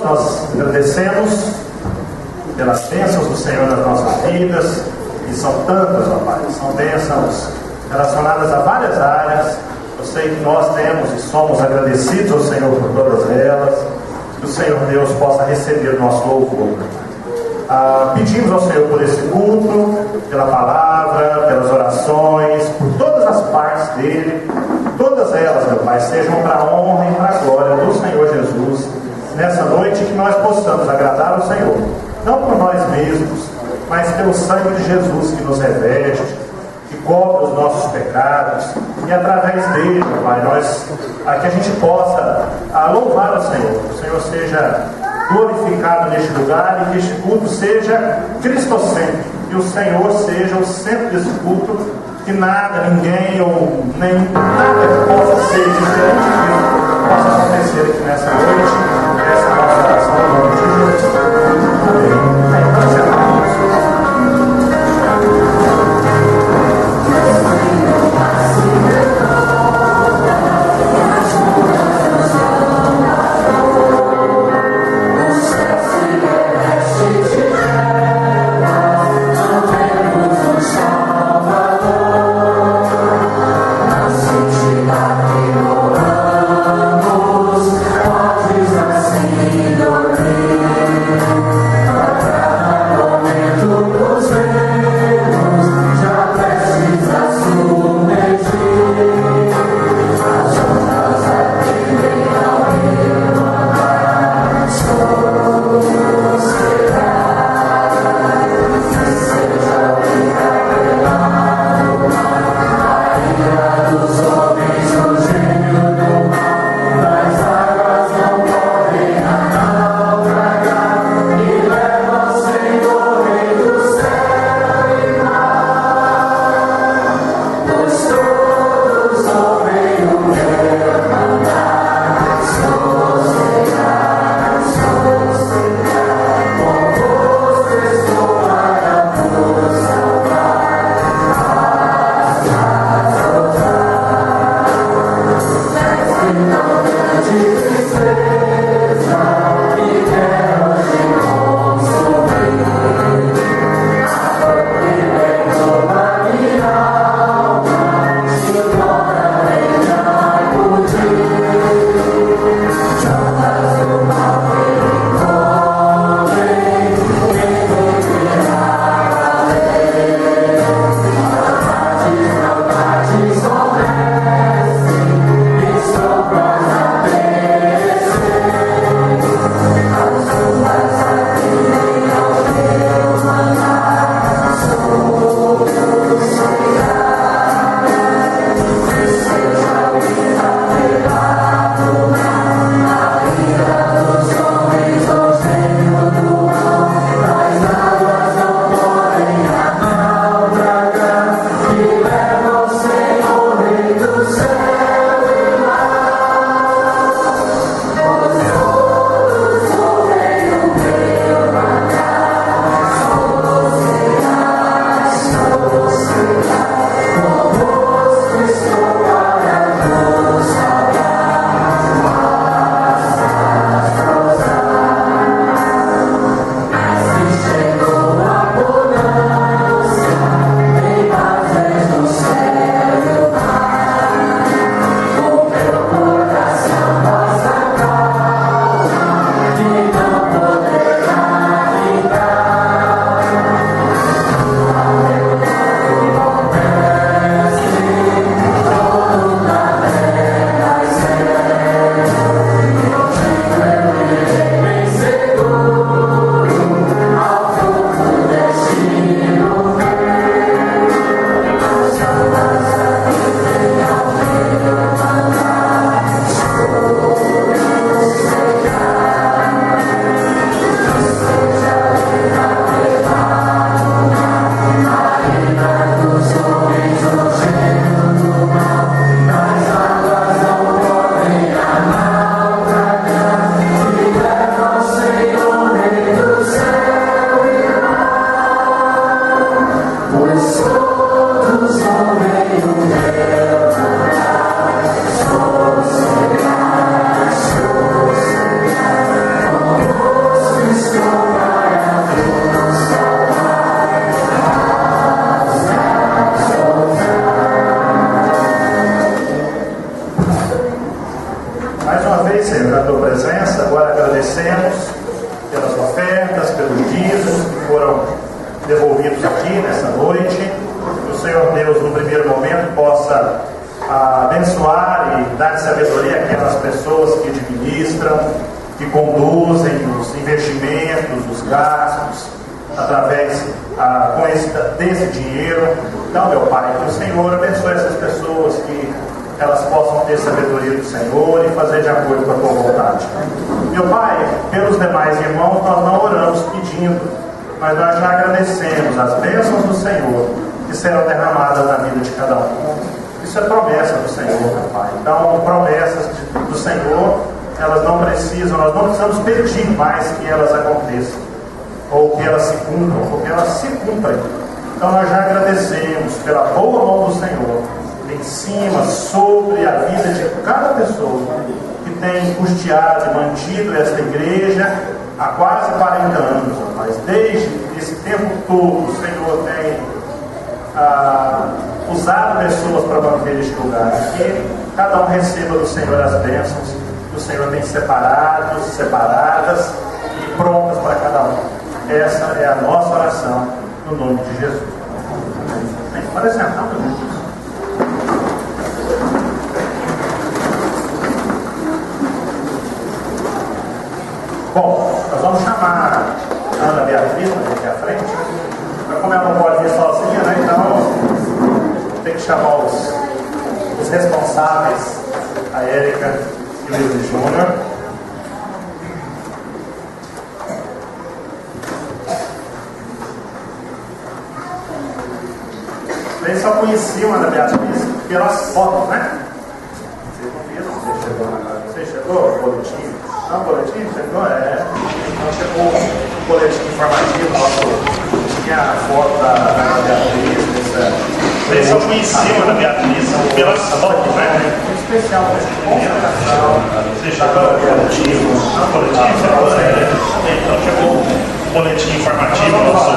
nós agradecemos pelas bênçãos do Senhor nas nossas vidas, e são tantas, ó Pai, são bênçãos relacionadas a várias áreas. Eu sei que nós temos e somos agradecidos ao Senhor por todas elas. Que o Senhor Deus possa receber o nosso louvor. Pedimos ao Senhor por esse culto, pela palavra, pelas orações, por todas as partes dele. Todas elas, meu Pai, sejam para a honra e para a glória do Senhor Jesus. Nessa noite que nós possamos agradar ao Senhor, não por nós mesmos, mas pelo sangue de Jesus que nos reveste, que cobre os nossos pecados, e através dele, meu Pai, que a gente possa louvar o Senhor. O Senhor seja glorificado neste lugar e que este culto seja cristocêntrico, que o Senhor seja o centro desse culto, que nada, ninguém ou nem nada que possa ser diferente disso possa acontecer aqui nessa noite. Essa é a nossa oração em nome de Jesus. Amém. Vamos Mais uma vez, Senhor, na tua presença, agora agradecemos pelas ofertas, pelos dízimos que foram devolvidos aqui nessa noite. Que o Senhor Deus, no primeiro momento, possa abençoar e dar sabedoria àquelas pessoas que administram, que conduzem os investimentos, os gastos, através desse dinheiro. Então, meu Pai, que o Senhor abençoe essas pessoas, que elas possam ter sabedoria do Senhor e fazer de acordo com a tua vontade. Meu Pai, pelos demais irmãos, nós não oramos pedindo, mas nós já agradecemos as bênçãos do Senhor que serão derramadas na vida de cada um. Isso é promessa do Senhor, meu Pai. Então, promessas do Senhor, elas não precisam, nós não precisamos pedir mais que elas aconteçam, ou que elas se cumpram, porque elas se cumprem. Então, nós já agradecemos pela boa mão do Senhor em cima, sobre a vida de cada pessoa que tem custeado e mantido esta igreja há quase 40 anos, mas desde esse tempo todo o Senhor tem usado pessoas para manter este lugar, que cada um receba do Senhor as bênçãos que o Senhor tem separadas e prontas para cada um. Essa é a nossa oração no nome de Jesus. Pode sentar, meu Deus. Bom, nós vamos chamar a Ana Beatriz aqui à frente. Como ela não pode vir sozinha, né? Então tem que chamar os responsáveis, a Érica e o Luiz Júnior. Vocês só conheciam a Ana Beatriz pelas fotos, né? Vocês não viram? Você chegou? O boletim? Não, o boletim chegou? Então chegou o boletim informativo nosso. Tinha a foto da Ana Beatriz. Vocês só conheciam a Ana Beatriz pelas fotos, né? Especial, consagração. Você chegou o boletim? Não, o boletim chegou? Então chegou o boletim informativo nosso.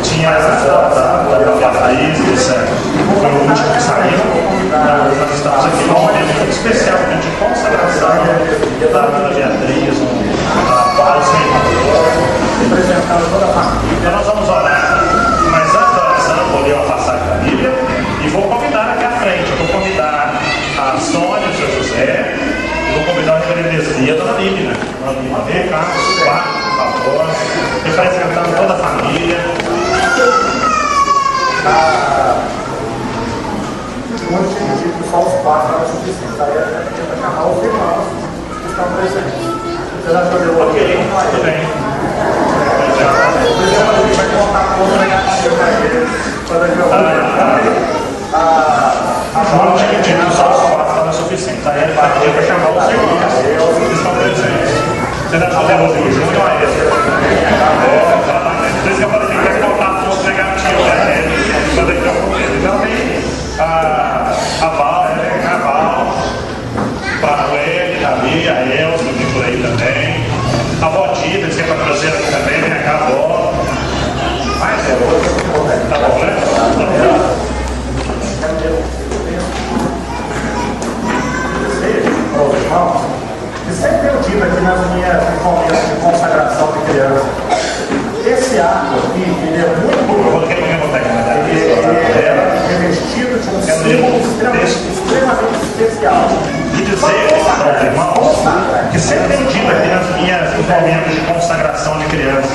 Tinha essa foto da Beatriz, foi o último que saiu. Nós estamos aqui num momento muito especial de consagração da Ana Beatriz, para o Senhor, representando toda a família. Nós vamos orar, mas antes da oração, eu vou ler uma passagem da Bíblia e vou convidar aqui à frente. Eu vou convidar a Sônia, o seu José, e vou convidar o reverendo Desvia, a dona Líbia. Dona Líbia, vem cá, por favor, representando toda a família. Onde tinha dito que só os quatro eram suficientes. Aí a gente tenta chamar os irmãos que estão presentes. Você já jogou aqui? Tudo bem. A gente vai contar a conta negativa para ele. Quando a gente João tinha dito que só os quatro eram suficientes. Aí ele partiu para chamar os irmãos que estão presentes. Você já jogou o Júnior a ele? Exatamente. Por isso que eu falei que quer contar a conta negativa. Quando ele então tem a Val, para o Eli, a Bia, a Elza, que por aí também. A avó Tita, que é para trazer aqui também, vem cá, a avó. Mais é outra. Tá bom, né? Irmãos, e sempre tenho dito aqui nas minhas momentos de consagração de criança, esse ato aqui, ele é muito bonito. Ele é revestido de um símbolo extremamente especial. E dizer aos irmãos que sempre tenho dito aqui nas minhas momentos de consagração de criança,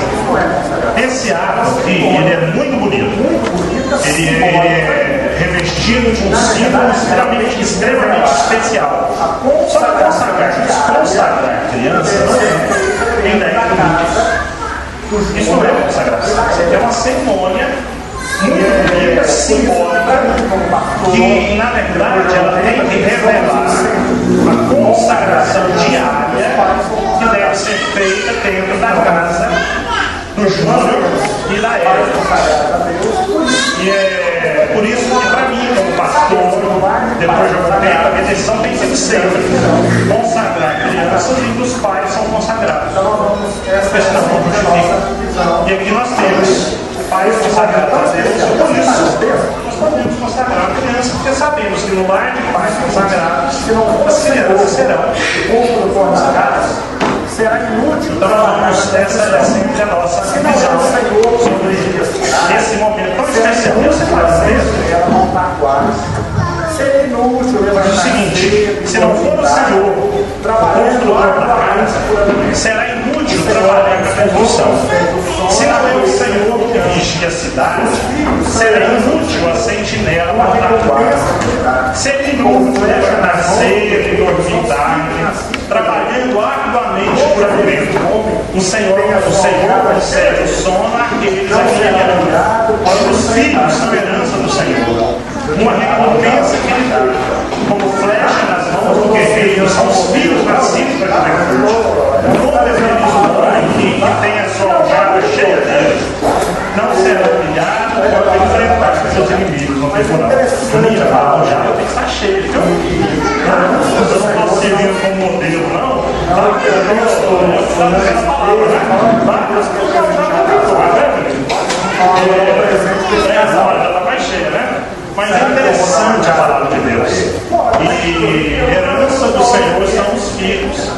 esse ato aqui, ele é muito bonito. Ele é revestido de um símbolo extremamente especial. Só que consagrar criança não é isso não é consagração. Isso é uma cerimônia muito bonita, simbólica, que na verdade ela tem que revelar a consagração diária que deve ser feita dentro da casa do Júnior e da Érica. E é por isso que para mim, como pastor, depois de algum tempo, a minha decisão tem sido sempre consagrar crianças e os pais são consagrados. Essa não justifica. E aqui nós temos pais consagrados a Deus, por isso podemos consagrar uma criança, porque sabemos que no lar de pais consagrados, as crianças serão consagradas. Será inútil. Então, essa é sempre a nossa visão sobre esse momento tão especial. Você faz isso? Ela não está quase. Seria inútil levantar o seguinte, se não for o Senhor construtor da casa, será inútil trabalhar para a construção. Se não é o Senhor que vigia a cidade, será inútil a sentinela matar a guarda. Seria inútil levantar cedo e dormir tarde, trabalhando arduamente por alimento. O Senhor concede o sono àqueles a quem ele ama. Os filhos são herança do Senhor. Uma recompensa que ele dá, como flecha nas mãos do guerreiro, são os filhos nascidos para a juventude. Como é feliz o homem que tem a sua aljava cheia deles, não será humilhado quando enfrentar seus inimigos no tribunal. A aljava tem que estar cheia, viu? Eu não estou servindo como modelo, não. Eu estou dando essa palavra, né? Ela vai cheia, né? Mas é interessante a palavra de Deus. E herança do Senhor são os filhos.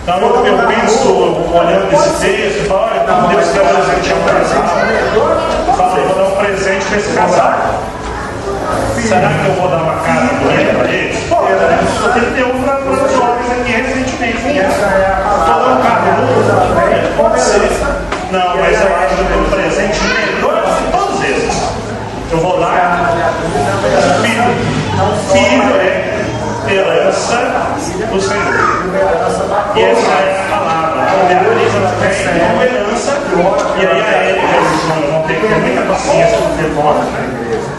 Então eu penso, olhando esse texto, e falo, então Deus quer presentear um casal. Fala, eu vou dar um presente para esse casal. Será que eu vou dar uma casa bonita para eles? Pode, né? Eu tenho que ter um para os jovens aqui recentemente. Estou dando um carro novo? Pode ser. Não, mas eu acho que eu tenho um presente melhor de todos esses. Eu vou lá, filho é herança do Senhor. E essa é a palavra. A Beatriz tem uma herança, e aí a Érica vão ter que ter muita paciência com o telefone, né?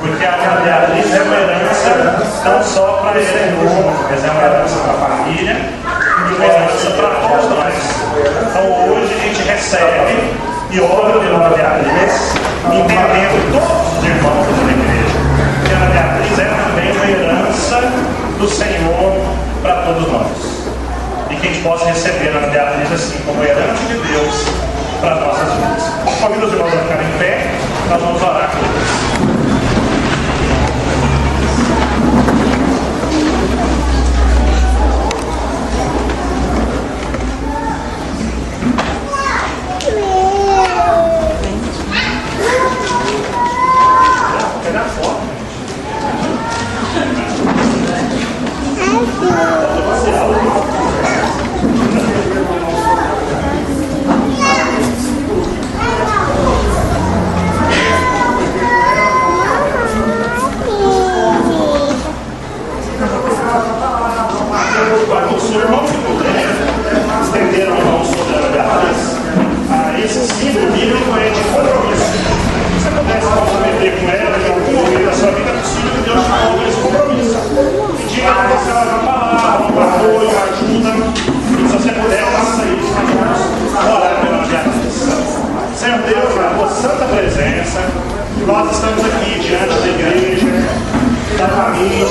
Porque a Beatriz é uma herança não só para ele, mas é uma herança para a família e uma herança para todos nós. Então hoje a gente recebe e ora pela Beatriz, entendendo todos os irmãos da igreja. Que a Beatriz é também uma herança do Senhor para todos nós. E que a gente possa receber a Beatriz assim como herança de Deus para as nossas vidas. Convido os irmãos a ficarem em pé, nós vamos orar com eles. Se o irmão que puder estender a mão sobre a Beatriz, esse símbolo bíblico é de compromisso. Se você pudesse comprometer com ela em algum momento da sua vida, é possível que Deus te coloque esse compromisso. Pedir para você uma palavra, um apoio, uma ajuda. E se você puder, faça isso. Vamos orar pela Beatriz. Senhor Deus, na tua santa presença, nós estamos aqui diante da igreja, da família,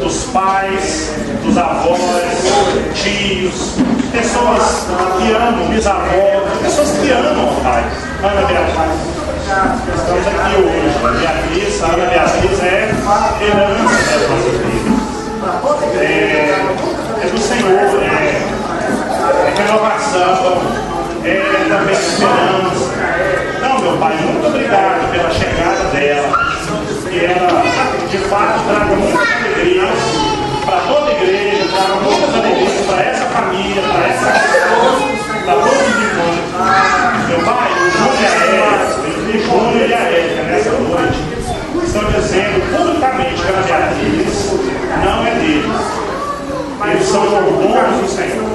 dos pais, dos avós, tios, pessoas que amam, bisavós, pessoas que amam o pai. Ana Beatriz, estamos aqui hoje. A Ana Beatriz é herança das nossas vidas. É do Senhor, é renovação, é também esperança. Então, meu pai, muito obrigado pela chegada dela. Que ela, de fato, traga muitas alegrias para toda a igreja, traga muitas alegrias para essa família, para essa casa, para todos os irmãos. Meu pai, o Júnior e a Érica, nessa noite, estão dizendo publicamente que a Beatriz não é deles. Eles são mordomos do Senhor.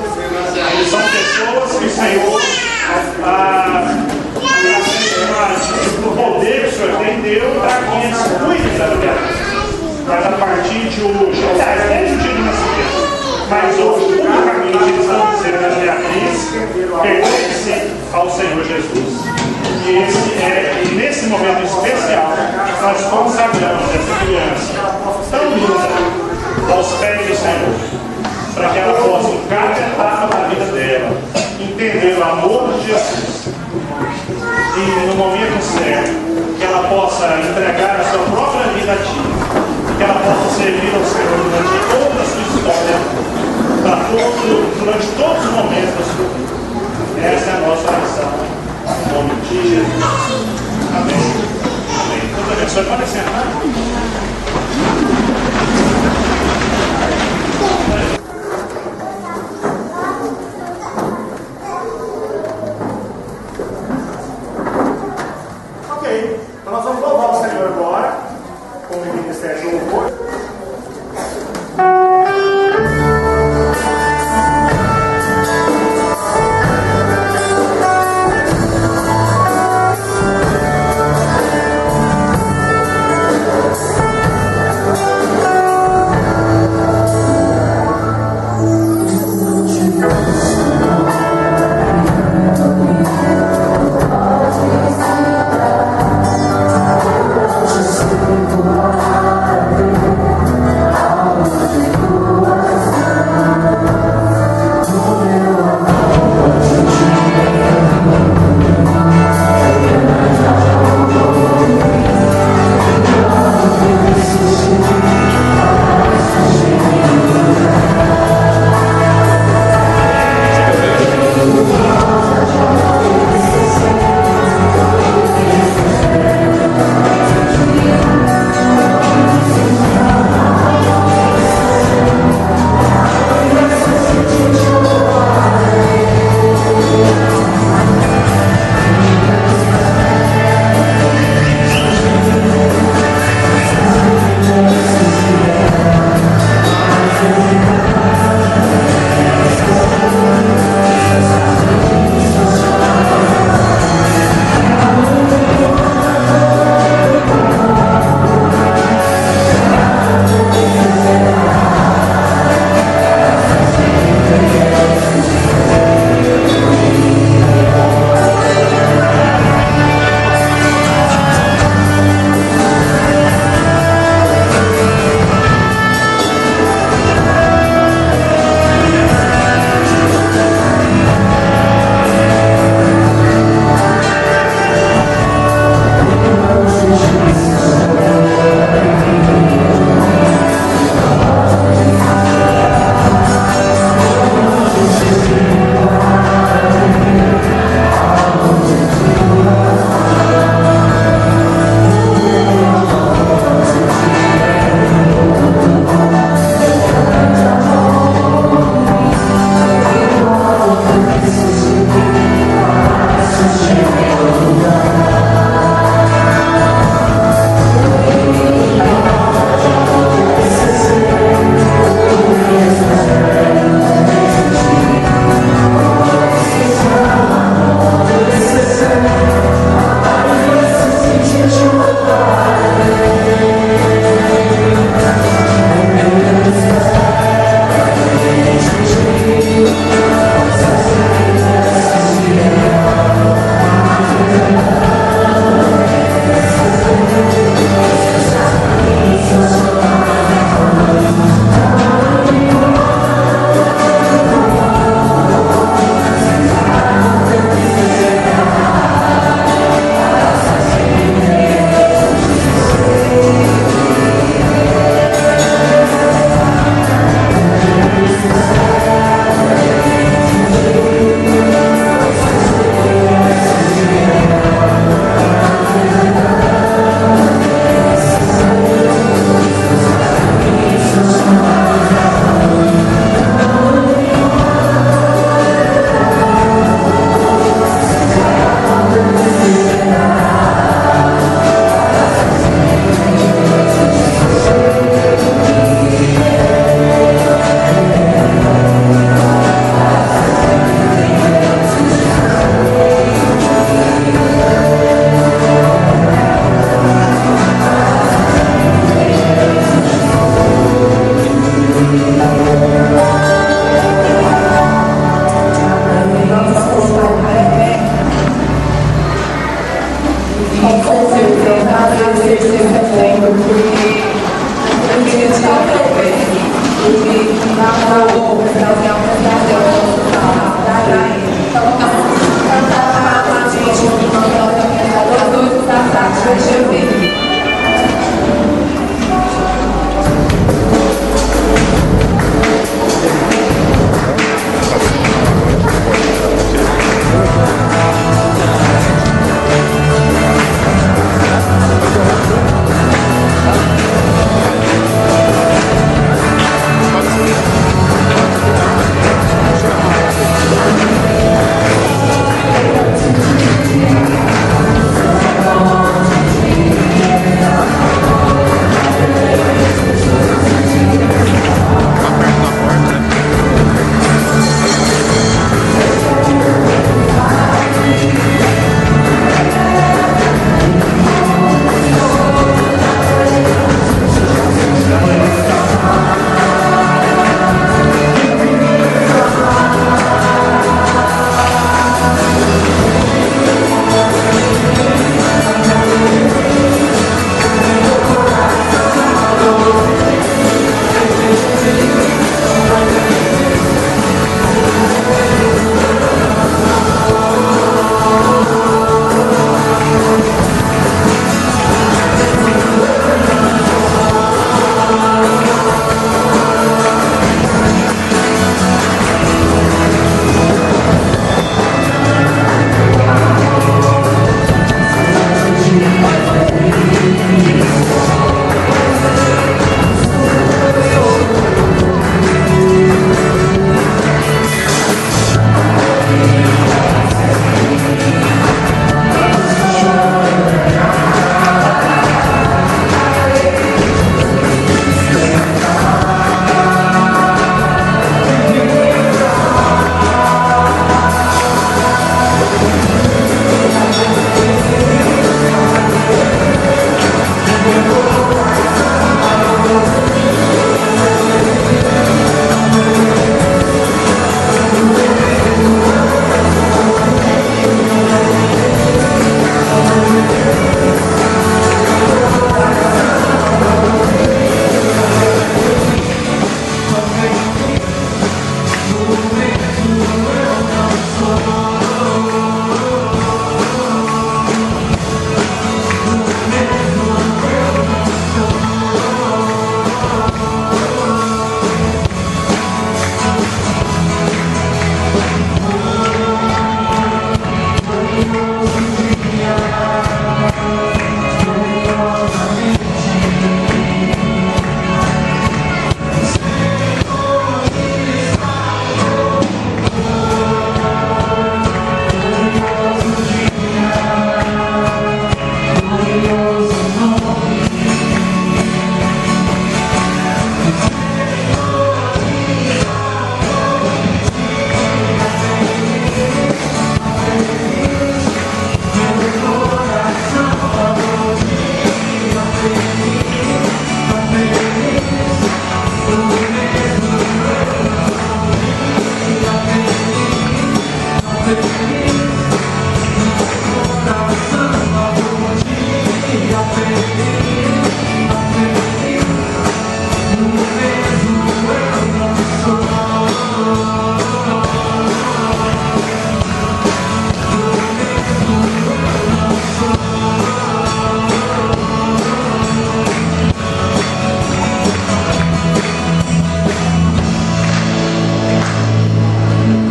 Eles são pessoas que o Senhor, o poder que o Senhor tem, deu para que eles cuidem da Beatriz. Mas a partir de hoje, aliás, desde o dia do nascimento, mas hoje, publicamente, eles estão dizendo que a Beatriz pertence ao Senhor Jesus. E nesse momento especial, nós consagramos essa criança tão linda aos pés do Senhor, para que ela possa, em cada etapa da vida dela, entender o amor de Jesus. E no momento certo, que ela possa entregar a sua própria vida significativa. Que ela possa servir ao Senhor durante toda a sua história, durante todos os momentos da sua vida. Essa é a nossa oração, em nome de Jesus. Amém. Amém. Deus abençoe. Pode sentar. Ok, então nós vamos louvar o Senhor agora, com o ministério do louvor.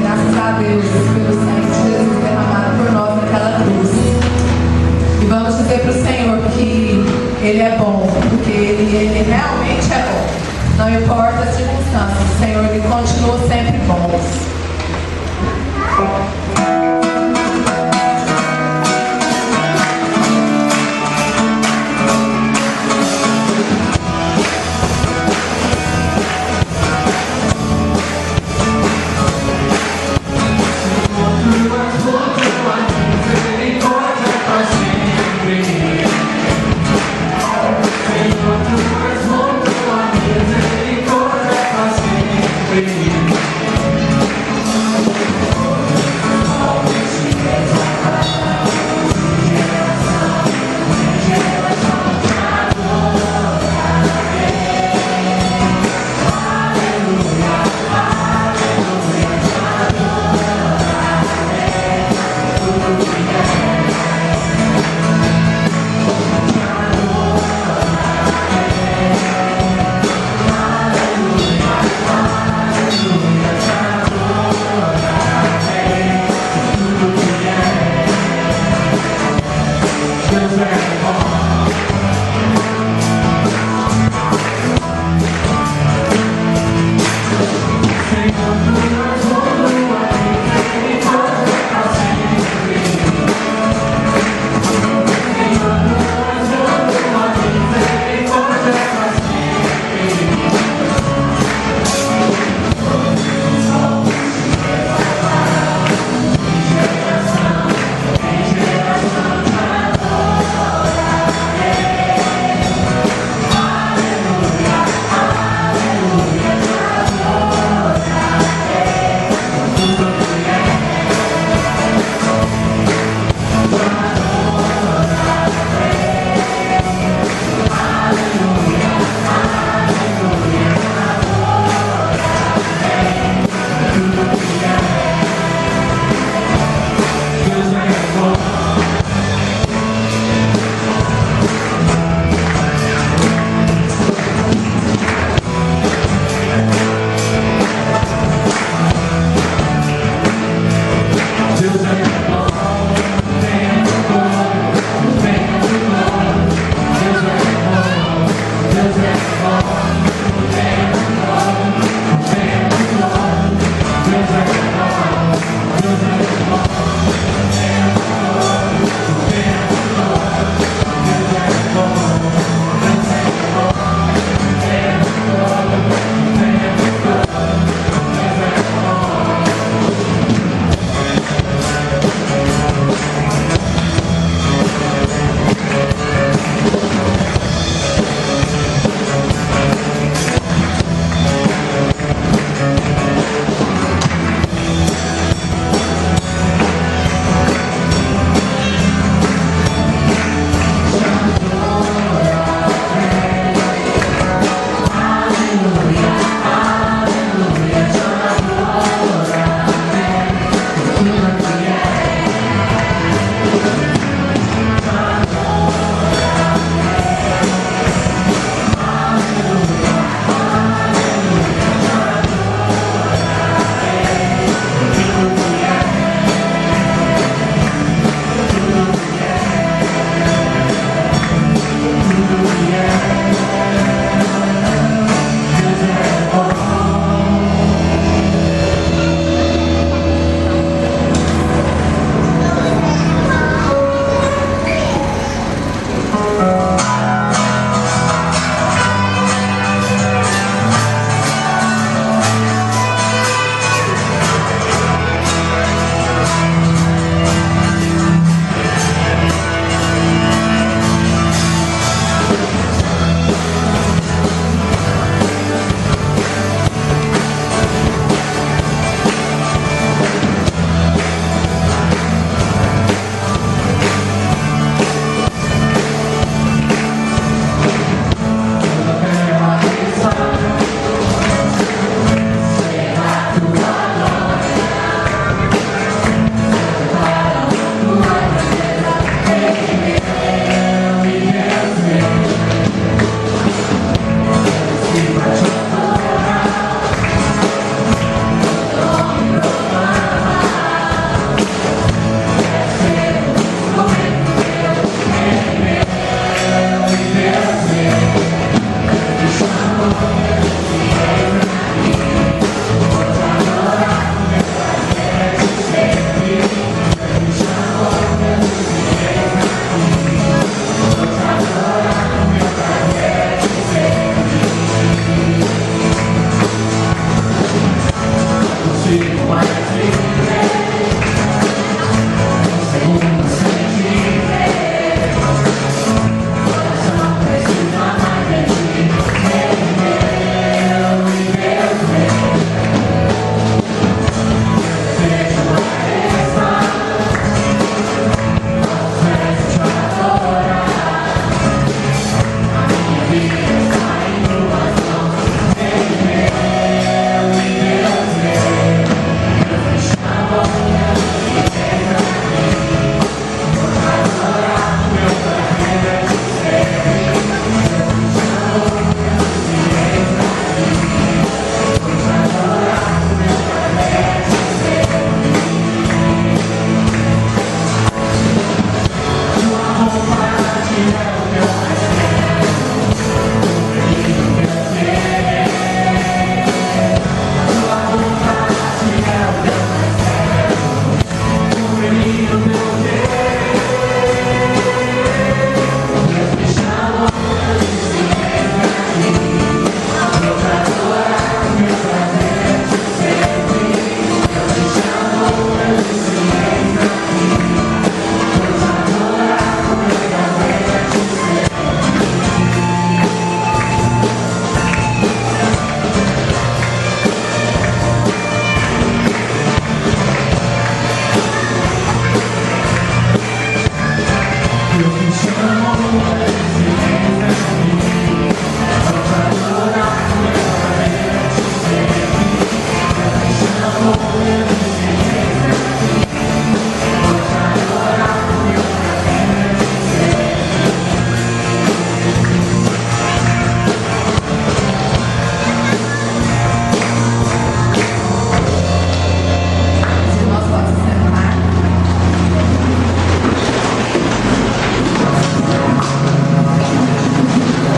Graças a Deus, pelo sangue de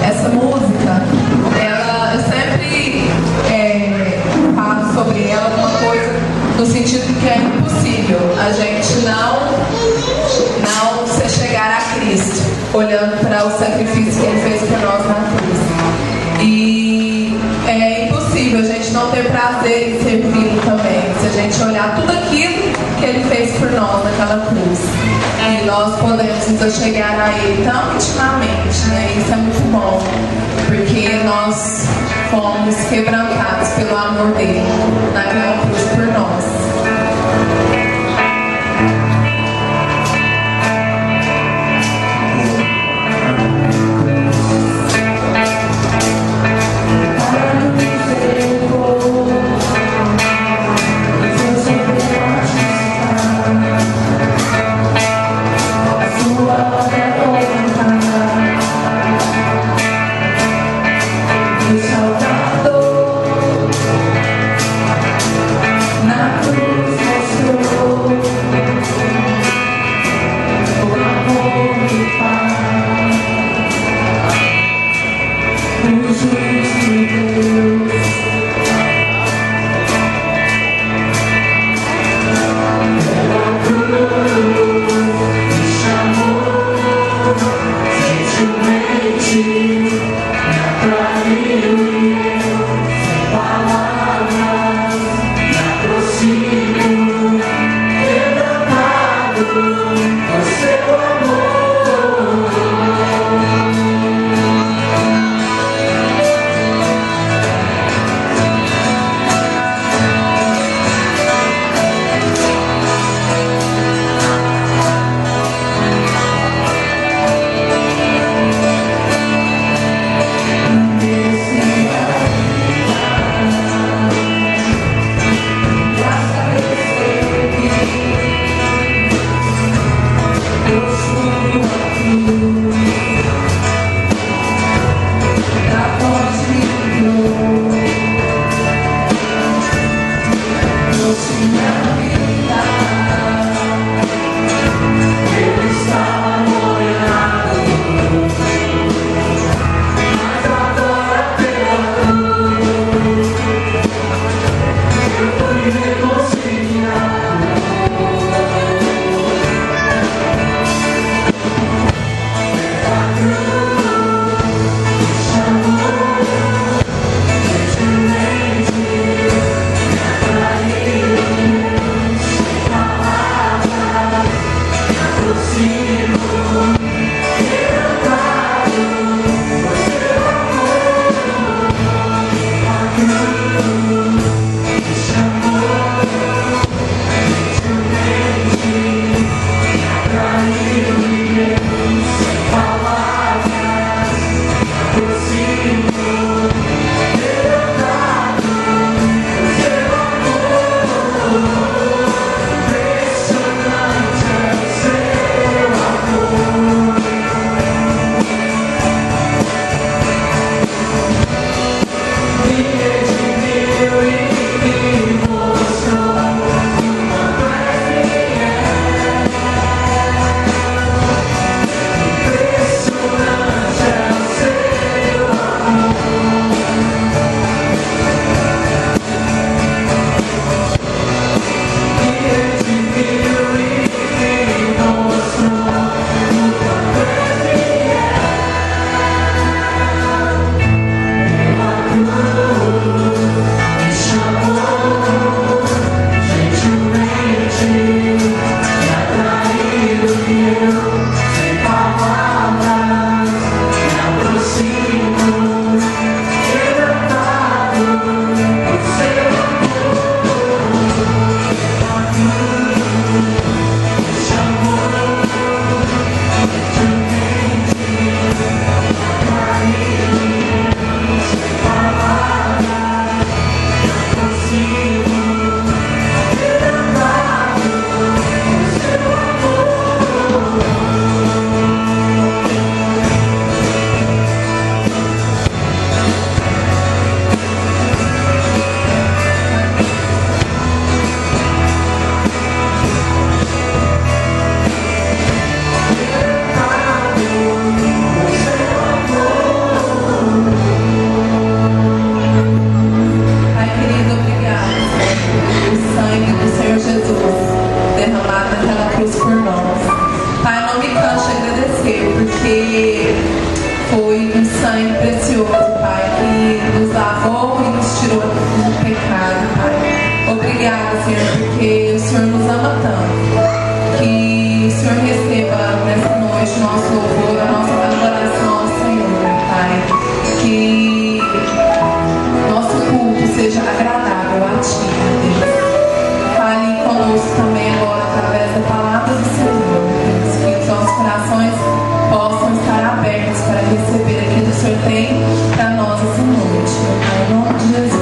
Essa música, eu sempre falo sobre ela uma coisa no sentido que é impossível a gente não se chegar a Cristo, olhando para o sacrifício que Ele fez por nós na cruz. E é impossível a gente não ter prazer em servi-lo também, se a gente olhar tudo aquilo que Ele fez por nós naquela cruz. E nós podemos nos chegar a Ele tão intimamente, né? Isso é muito bom, porque nós fomos quebrantados pelo amor dele naquela cruz por nós. Salvador, na cruz. porque foi um sangue precioso, Pai, que nos lavou e nos tirou do pecado, Pai. Obrigada, Senhor, porque o Senhor nos ama tanto. Que o Senhor receba nessa noite o nosso louvor, a nossa adoração ao Senhor, Pai. Que nosso culto seja agradável a Ti, Deus. Fale conosco também agora através da palavra do Senhor, Deus. Que os nossos corações possam estar abertos para receber aquilo que o Senhor tem para nós essa noite. Em nome de Jesus.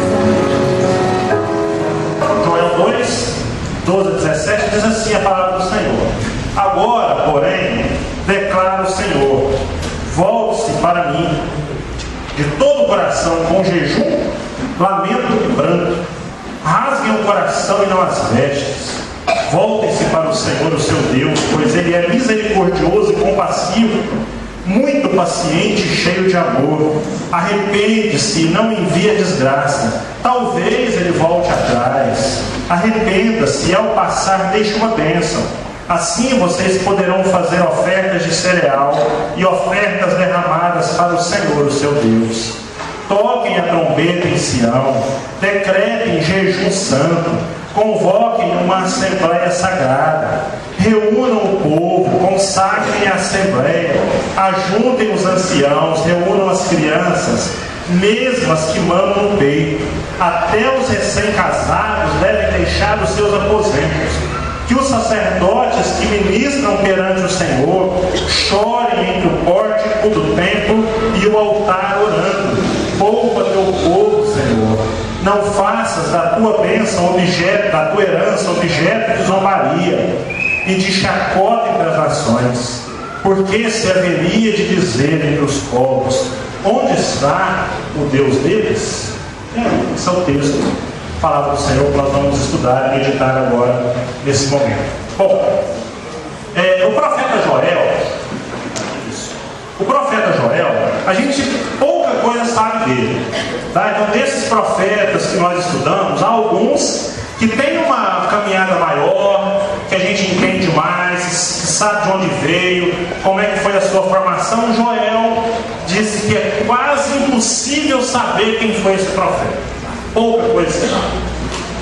Joel 2, 12 a 17 diz assim a palavra do Senhor: agora, porém, declara o Senhor, volte-se para mim de todo o coração, com jejum, lamento e pranto. Rasguem o coração e não as vestes. Voltem-se para o Senhor, o seu Deus, pois Ele é misericordioso e compassivo, muito paciente e cheio de amor. Arrepende-se e não envia desgraça. Talvez Ele volte atrás. Arrependa-se e ao passar deixe uma bênção. Assim vocês poderão fazer ofertas de cereal e ofertas derramadas para o Senhor, o seu Deus. Toquem a trombeta em Sião, decretem jejum santo, convoquem uma assembleia sagrada, reúnam o povo, consagrem a assembleia, ajuntem os anciãos, reúnam as crianças, mesmo as que mamam no peito. Até os recém-casados devem deixar os seus aposentos. Que os sacerdotes que ministram perante o Senhor chorem entre o pórtico do templo e o altar orando. Poupa teu povo, Senhor. Não faças da tua bênção objeto, da tua herança objeto de zombaria e de chacota entre as nações. Porque se haveria de dizer entre os povos: onde está o Deus deles? Esse é o texto. Palavra do Senhor que nós vamos estudar e meditar agora, nesse momento. Bom, o profeta Joel, a gente pouca coisa sabe dele, tá? Então desses profetas que nós estudamos, há alguns que têm uma caminhada maior, que a gente entende mais, sabe de onde veio, como é que foi a sua formação. Joel disse que é quase impossível saber quem foi esse profeta. Pouca coisa.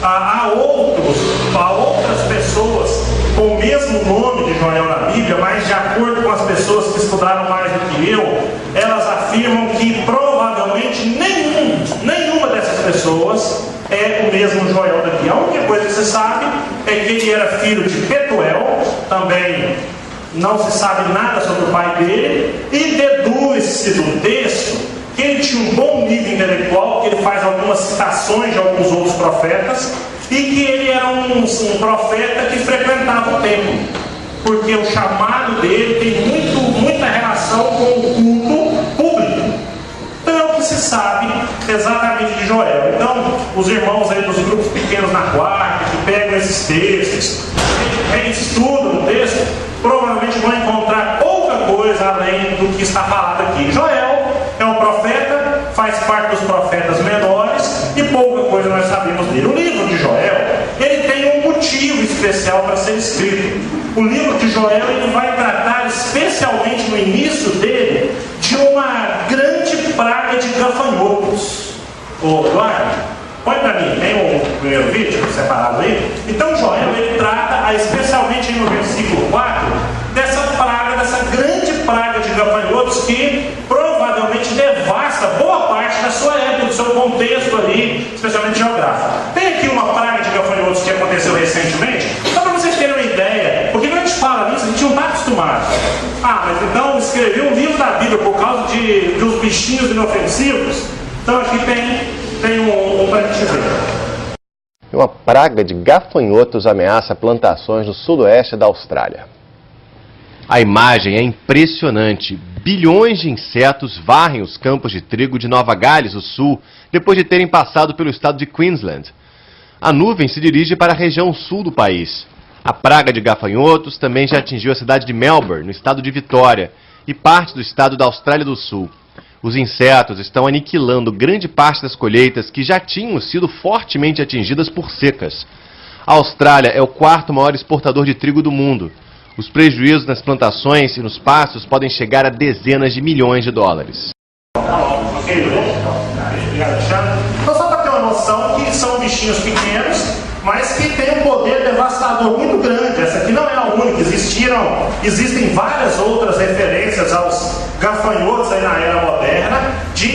Há outras pessoas com o mesmo nome de Joel na Bíblia, mas de acordo com as pessoas que estudaram mais do que eu, elas afirmam que provavelmente nenhuma dessas pessoas é o mesmo Joel daqui. A única coisa que se sabe é que ele era filho de Betuel, também não se sabe nada sobre o pai dele, e deduz-se do texto que ele tinha um bom nível intelectual, que ele faz algumas citações de alguns outros profetas, e que ele era um profeta que frequentava o templo, porque o chamado dele tem muita relação com o culto público. Então é o que se sabe exatamente de Joel. Então, os irmãos aí dos grupos pequenos na quarta, que pegam esses textos, estudam o texto, provavelmente vão encontrar pouca coisa além do que está falado aqui. Joel é um profeta, faz parte dos profetas menores, e pouca coisa nós sabemos dele. O livro de Joel, ele tem um motivo especial para ser escrito. O livro de Joel, ele vai tratar especialmente no início dele de uma grande praga de gafanhotos. Ô Eduardo, põe para mim, tem o primeiro vídeo separado aí? Então Joel, ele trata especialmente no versículo 4 dessa praga, dessa grande praga de gafanhotos que provavelmente devasta boa parte da sua época, do seu contexto ali, especialmente geográfico. Tem aqui uma praga de gafanhotos que aconteceu recentemente, só para vocês terem uma ideia, porque quando a gente fala nisso, a gente não está acostumado. Mas então escreveu um livro da Bíblia por causa de uns bichinhos inofensivos. Então aqui tem um para a gente ver. Uma praga de gafanhotos ameaça plantações no sudoeste da Austrália. A imagem é impressionante. Bilhões de insetos varrem os campos de trigo de Nova Gales do Sul, depois de terem passado pelo estado de Queensland. A nuvem se dirige para a região sul do país. A praga de gafanhotos também já atingiu a cidade de Melbourne, no estado de Vitória, e parte do estado da Austrália do Sul. Os insetos estão aniquilando grande parte das colheitas que já tinham sido fortemente atingidas por secas. A Austrália é o quarto maior exportador de trigo do mundo. Os prejuízos nas plantações e nos pastos podem chegar a dezenas de milhões de dólares. Então, só para ter uma noção que são bichinhos pequenos, mas que tem um poder devastador muito grande. Essa aqui não é a única, existem várias outras referências aos gafanhotos aí na era moderna, de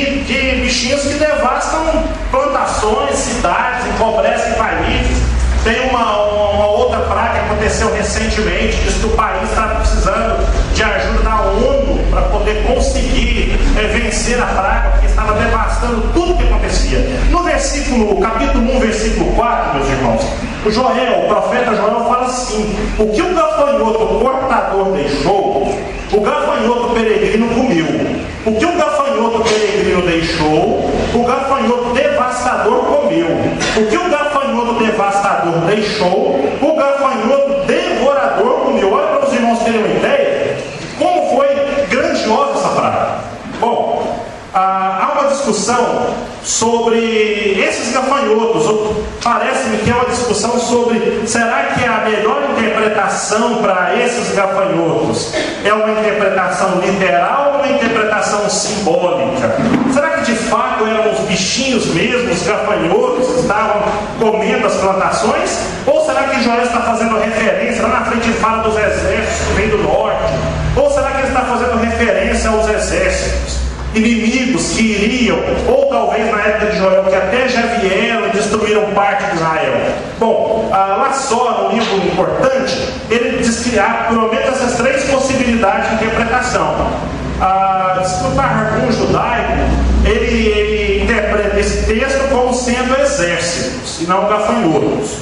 bichinhos que devastam plantações, cidades, empobrecem países. Tem uma outra praga que aconteceu recentemente, diz que o país está precisando de ajuda da ONU para poder conseguir vencer a praga, porque estava devastando tudo que acontecia. No capítulo 1, versículo 4, meus irmãos, o profeta Joel fala assim: o que o gafanhoto portador deixou, o gafanhoto peregrino comeu. O que o gafanhoto peregrino deixou, o gafanhoto devastador comeu. O que o gafanhoto devastador deixou, o gafanhoto devorador comeu. Olha para os irmãos terem uma ideia de como foi grandiosa essa praga. Bom, há uma discussão sobre esses gafanhotos. Parece-me que é uma discussão sobre: será que a melhor interpretação para esses gafanhotos é uma interpretação literal ou uma interpretação simbólica? Será que de fato eram os bichinhos mesmo, os gafanhotos, que estavam comendo as plantações? Ou será que Joel está fazendo referência, lá na frente ele fala dos exércitos que vêm do norte? Ou será que ele está fazendo referência aos exércitos inimigos que iriam, ou talvez na época de Joel, que até já vieram e destruíram parte de Israel? Bom, lá só, no livro importante, ele diz que há pelo menos essas três possibilidades de interpretação. O Targum judaico, ele interpreta esse texto como sendo exércitos e não gafanhotos.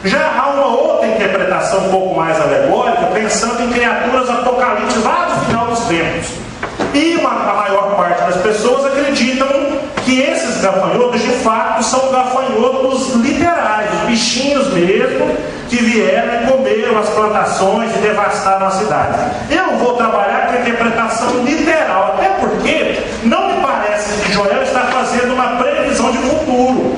Já há uma outra interpretação um pouco mais alegórica, pensando em criaturas apocalípticas lá no final dos tempos. E a maior parte das pessoas acreditam que esses gafanhotos de fato são gafanhotos literais, bichinhos mesmo, que vieram e comeram as plantações e devastaram a cidade. Eu vou trabalhar com a interpretação literal, até porque não me parece que Joel está fazendo uma previsão de futuro.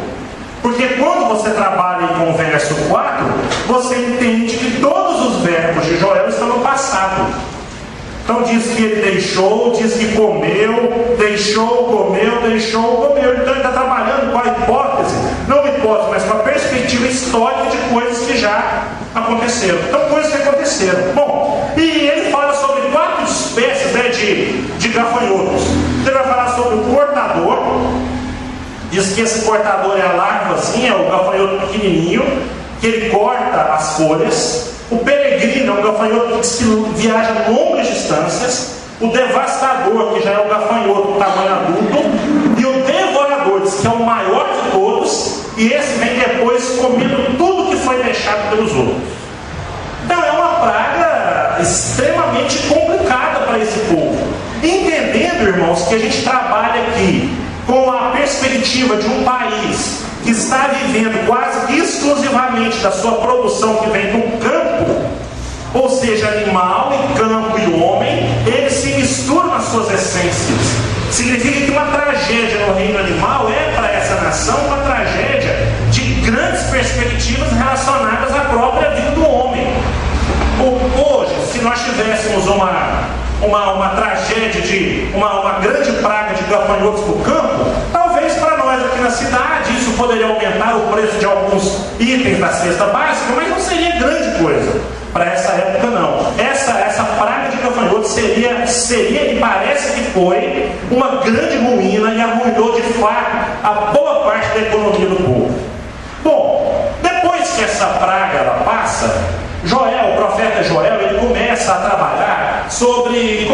Porque quando você trabalha com o verso 4, você entende que todos os verbos de Joel estão no passado. Então diz que ele deixou, diz que comeu, deixou, comeu, deixou, comeu. Então ele está trabalhando com a hipótese, não uma hipótese, mas com a perspectiva histórica de coisas que já aconteceram. Então, coisas que aconteceram. Bom, e ele fala sobre 4 espécies, né, de gafanhotos. Ele vai falar sobre o cortador. Diz que esse cortador é a larvazinha, é o gafanhoto pequenininho, que ele corta as folhas. O peregrino é um gafanhoto que viaja longas distâncias. O devastador, que já é o gafanhoto do tamanho adulto. E o devorador, diz que é o maior de todos. E esse vem depois comendo tudo que foi deixado pelos outros. Então é uma praga extremamente complicada para esse povo. Entendendo, irmãos, que a gente trabalha aqui com a perspectiva de um país que está vivendo quase exclusivamente da sua produção que vem do campo, ou seja, animal e campo e homem, eles se misturam nas suas essências. Significa que uma tragédia no reino animal é para essa nação uma tragédia de grandes perspectivas relacionadas à própria vida do homem. Hoje, se nós tivéssemos uma tragédia de uma grande praga de gafanhotos no campo, talvez para nós aqui na cidade isso poderia aumentar o preço de alguns itens da cesta básica, mas não seria grande coisa. Para essa época não. Essa praga de gafanhotos seria e parece que foi uma grande ruína e arruinou de fato a boa parte da economia do povo. Bom, depois que essa praga ela passa, o profeta Joel, ele começa a trabalhar sobre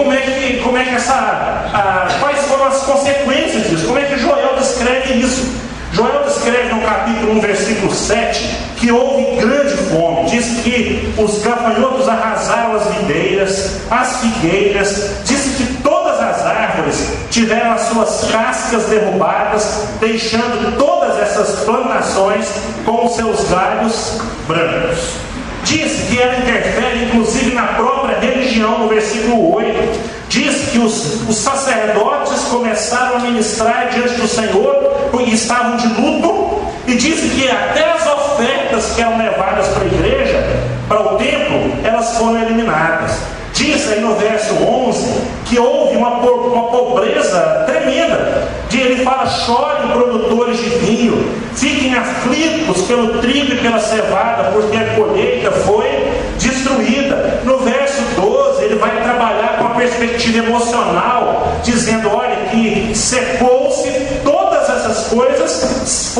quais foram as consequências disso, como é que Joel descreve isso. Joel descreve no capítulo 1, versículo 7, que houve grande fome. Diz que os gafanhotos arrasaram as videiras, as figueiras. Diz que todas as árvores tiveram as suas cascas derrubadas, deixando todas essas plantações com os seus galhos brancos. Diz que ela interfere inclusive na própria religião, no versículo 8. Diz que os sacerdotes começaram a ministrar diante do Senhor e estavam de luto. E diz que até as ofertas que eram levadas para a igreja, para o templo, elas foram eliminadas. Diz aí no verso 11 que houve uma pobreza tremenda. Ele fala: chorem produtores de vinho, fiquem aflitos pelo trigo e pela cevada, porque a colheita foi destruída. No verso 12 ele vai trabalhar com a perspectiva emocional, dizendo: olha, que secou-se, todas essas coisas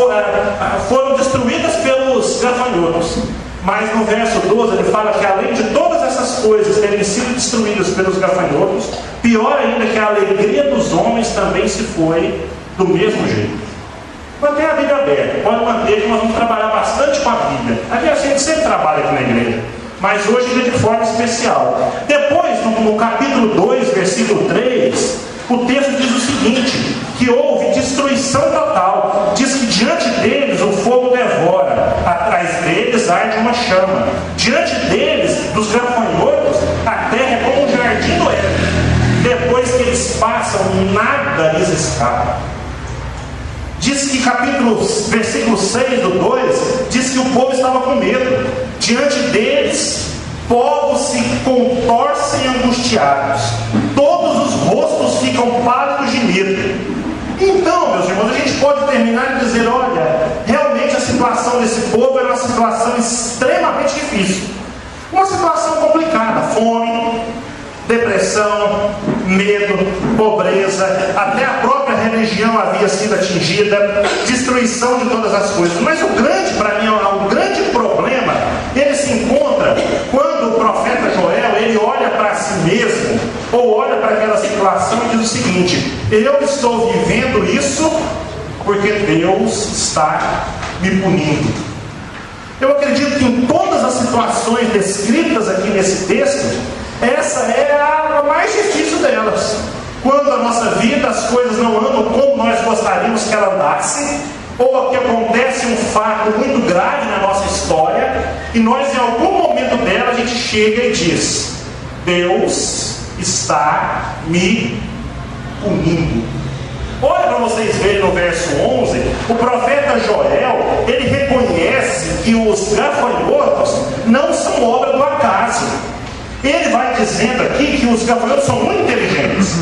foram destruídas pelos gafanhotos. Mas no verso 12 ele fala que além de todas essas coisas terem sido destruídas pelos gafanhotos, pior ainda, que a alegria dos homens também se foi do mesmo jeito. Mantenha a Bíblia aberta, pode manter, que nós vamos trabalhar bastante com a Bíblia. Aliás, a gente sempre trabalha aqui na igreja, mas hoje é de forma especial. Depois, no capítulo 2, versículo 3, o texto diz o seguinte: que houve destruição total. Diz que diante deles o fogo devora, atrás deles arde uma chama. Diante deles, dos gafanhotos, a terra é como um jardim do Éden. Depois que eles passam, nada lhes escapa. Diz que versículo 6 do 2, diz que o povo estava com medo. Diante deles, povos se contorcem angustiados, todos os rostos ficam pálidos de medo. Então, meus irmãos, a gente pode terminar e dizer: olha, realmente a situação desse povo era uma situação extremamente difícil, uma situação complicada: fome, depressão, medo, pobreza, até a própria religião havia sido atingida, destruição de todas as coisas. Mas o grande, para mim, o grande problema, ele se encontra quando o profeta Joel, ele olha para si mesmo, ou olha para aquela situação e diz o seguinte: eu estou vivendo isso porque Deus está me punindo. Eu acredito que em todas as situações descritas aqui nesse texto, essa é a mais difícil delas. Quando a nossa vida, as coisas não andam como nós gostaríamos que ela andasse, ou que acontece um fato muito grave na nossa história, e nós em algum momento dela a gente chega e diz: Deus está me punindo. Olha para vocês verem no verso 11, o profeta Joel, ele reconhece que os gafanhotos não são obra do acaso. Ele vai dizendo aqui que os gafanhotos são muito inteligentes,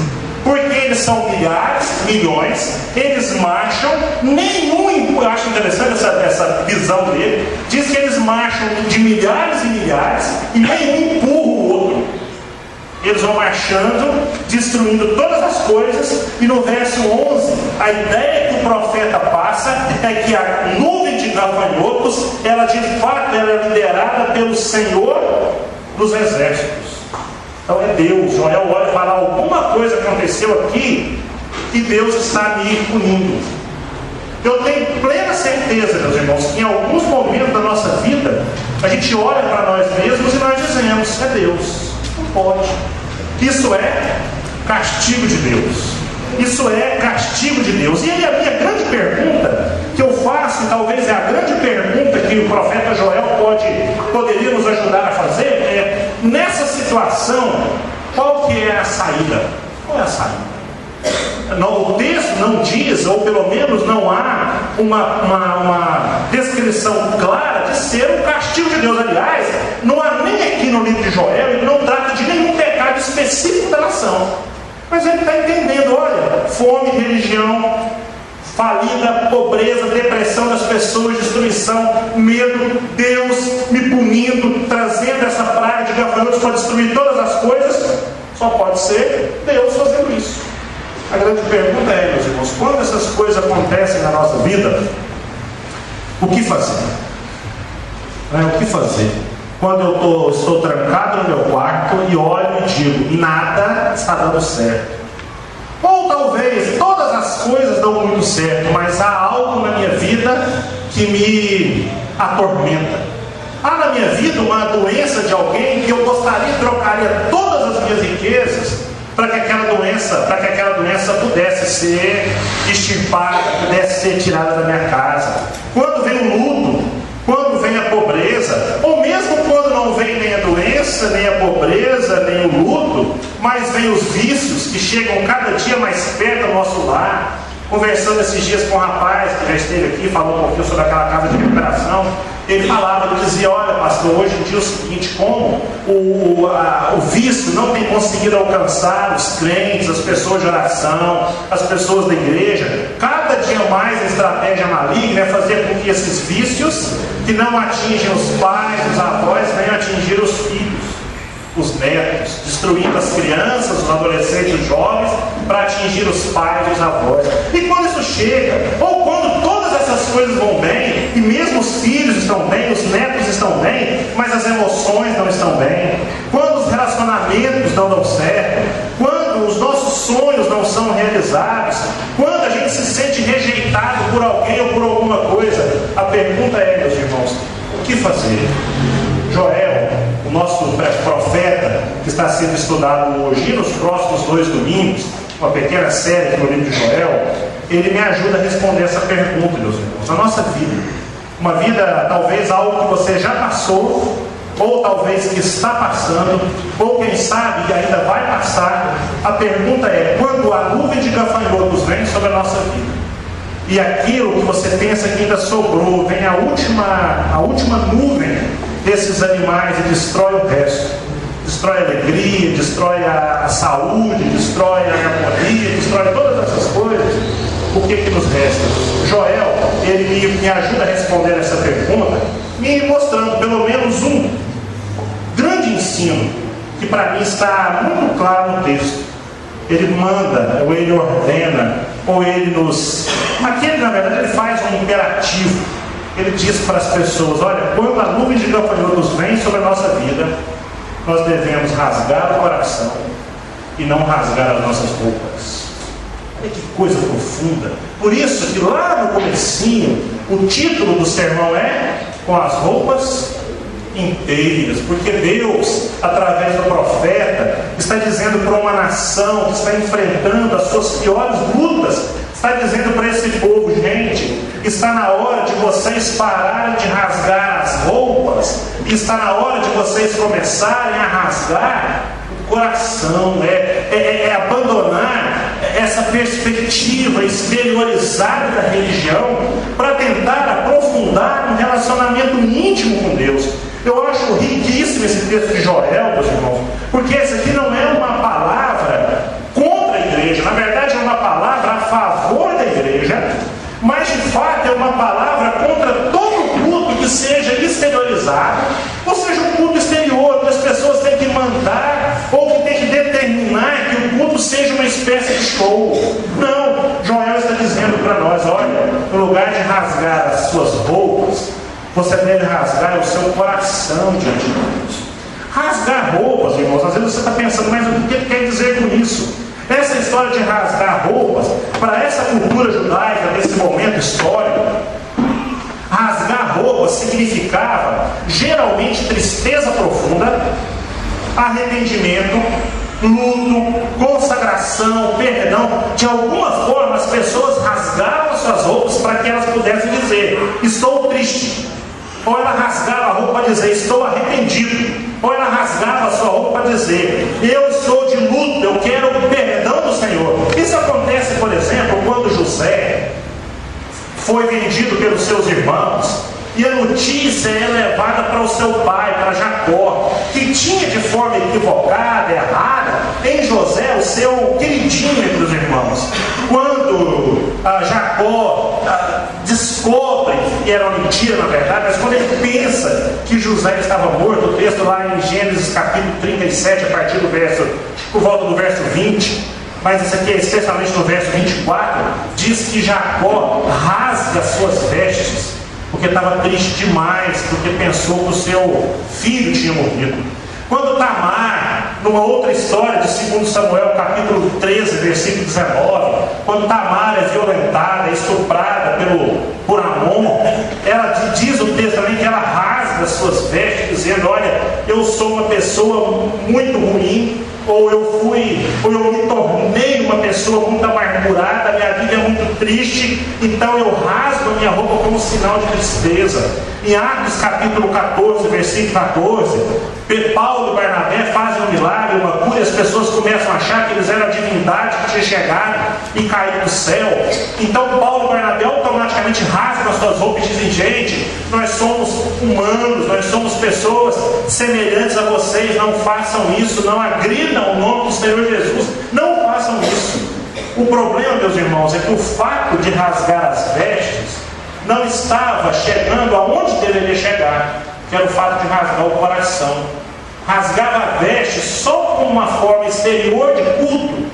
porque eles são milhares, milhões, eles marcham, eu acho interessante essa visão dele, diz que eles marcham de milhares e milhares, e nenhum empurra o outro. Eles vão marchando, destruindo todas as coisas, e no verso 11, a ideia que o profeta passa é que a nuvem de gafanhotos, ela de fato é liderada pelo Senhor dos exércitos. Então é Deus. Joel olha e fala: alguma coisa aconteceu aqui e Deus está me punindo. Eu tenho plena certeza, meus irmãos, que em alguns momentos da nossa vida a gente olha para nós mesmos e nós dizemos: é Deus, não pode. Isso é castigo de Deus. Isso é castigo de Deus. E aí a minha grande pergunta que eu faço, e talvez é a grande pergunta que o profeta Joel poderia nos ajudar a fazer, é: nessa situação, qual que é a saída? Qual é a saída? O texto não diz, ou pelo menos não há uma descrição clara de ser um castigo de Deus. Aliás, não há nem aqui no livro de Joel, ele não trata de nenhum pecado específico da nação. Mas ele está entendendo: olha, fome, religião falida, pobreza, depressão das pessoas, destruição, medo, Deus me punindo, trazendo essa praga de gafanhotos para destruir todas as coisas. Só pode ser Deus fazendo isso. A grande pergunta é, meus irmãos, quando essas coisas acontecem na nossa vida, o que fazer? O que fazer? Quando eu estou trancado no meu quarto e olho e digo: nada está dando certo. Ou talvez todas as coisas dão muito certo, mas há algo na minha vida que me atormenta. Há na minha vida uma doença de alguém que eu gostaria de trocaria todas as minhas riquezas para que aquela doença pudesse ser extirpada, pudesse ser tirada da minha casa. Quando vem o luto, quando vem a pobreza, ou mesmo quando não vem nem a doença, nem a pobreza, nem o luto, mas vem os vícios que chegam cada dia mais perto do nosso lar, Conversando esses dias com um rapaz que já esteve aqui, falou um pouquinho sobre aquela casa de recuperação. Ele falava, ele dizia: olha, pastor, hoje em dia é o seguinte, como o vício não tem conseguido alcançar os crentes, as pessoas de oração, as pessoas da igreja, cada dia mais a estratégia maligna é fazer com que esses vícios, que não atingem os pais, os avós, venham atingir os filhos, os netos, destruindo as crianças, os adolescentes, os jovens, para atingir os pais e os avós. E quando isso chega, ou quando todas essas coisas vão bem, e mesmo os filhos estão bem, os netos estão bem, mas as emoções não estão bem, quando os relacionamentos não dão certo, quando os nossos sonhos não são realizados, quando a gente se sente rejeitado por alguém ou por alguma coisa, a pergunta é, meus irmãos, o que fazer? Joel, o nosso profeta, que está sendo estudado hoje e nos próximos 2 domingos, uma pequena série aqui no livro de Joel, ele me ajuda a responder essa pergunta, meus irmãos. A nossa vida, uma vida, talvez algo que você já passou, ou talvez que está passando, ou quem sabe ainda vai passar, a pergunta é: quando a nuvem de gafanhotos vem sobre a nossa vida, e aquilo que você pensa que ainda sobrou, vem a última nuvem desses animais e destrói o resto, destrói a alegria, destrói a saúde, destrói a harmonia, destrói todas essas coisas, o que nos resta? Joel, ele me ajuda a responder essa pergunta, me mostrando pelo menos um grande ensino, que para mim está muito claro no texto. Ele manda, ou ele ordena, ou ele na verdade ele faz um imperativo. Ele diz para as pessoas: olha, quando a nuvem de gafanhotos vem sobre a nossa vida, nós devemos rasgar o coração e não rasgar as nossas roupas. Olha que coisa profunda. Por isso que lá no comecinho, o título do sermão é Com as Roupas Inteiras, porque Deus, através do profeta, está dizendo para uma nação que está enfrentando as suas piores lutas, está dizendo para esse povo: gente, está na hora de vocês pararem de rasgar as roupas, está na hora de vocês começarem a rasgar o coração, é abandonar essa perspectiva exteriorizada da religião para tentar aprofundar um relacionamento íntimo com Deus. Eu acho riquíssimo esse texto de Joel, meus irmãos, porque esse aqui não é uma palavra contra a igreja, na verdade é uma palavra a favor da igreja, mas de fato é uma palavra contra todo culto que seja exteriorizado, ou seja, um culto exterior, que as pessoas têm que mandar, ou que têm que determinar que o culto seja uma espécie de show. Não, Joel está dizendo para nós: olha, no lugar de rasgar as suas roupas, você deve rasgar o seu coração diante de Deus. Rasgar roupas, irmãos, às vezes você está pensando: mas o que ele quer dizer com isso? Essa história de rasgar roupas, para essa cultura judaica desse momento histórico, rasgar roupas significava geralmente tristeza profunda, arrependimento, luto, consagração, perdão. De alguma forma as pessoas rasgavam as suas roupas para que elas pudessem dizer: estou triste. Ou ela rasgava a roupa para dizer: estou arrependido. Ou ela rasgava a sua roupa para dizer: eu estou de luto, eu quero o perdão do Senhor. Isso acontece, por exemplo, quando José foi vendido pelos seus irmãos, e a notícia é levada para o seu pai, para Jacó, que tinha de forma equivocada, errada, em José o seu queridinho entre os irmãos. Quando Jacó descobre, e era uma mentira na verdade, mas quando ele pensa que José estava morto, o texto lá em Gênesis capítulo 37, a partir do verso, por volta do verso 20, mas isso aqui é especialmente no verso 24, diz que Jacó rasga as suas vestes, porque estava triste demais, porque pensou que o seu filho tinha morrido. Quando Tamar, numa outra história de 2 Samuel, capítulo 13, versículo 19, quando Tamar é violentada, estuprada por Amon, ela diz o texto também que ela rasga as suas vestes, dizendo: olha, eu sou uma pessoa muito ruim, ou eu me tornei uma pessoa muito amargurada, minha vida é muito triste, então eu rasgo a minha roupa como sinal de tristeza. Em Atos capítulo 14, versículo 14, Paulo e Barnabé fazem um milagre, uma cura onde as pessoas começam a achar que eles eram a divindade que tinha chegado e caído do céu. Então Paulo e Barnabé automaticamente rasgam as suas roupas e dizem: gente, nós somos humanos, nós somos pessoas semelhantes a vocês, não façam isso, não agridam o nome do Senhor Jesus, não façam isso. O problema, meus irmãos, é que o fato de rasgar as vestes não estava chegando aonde deveria chegar, que era o fato de rasgar o coração. Rasgava a veste só como uma forma exterior de culto,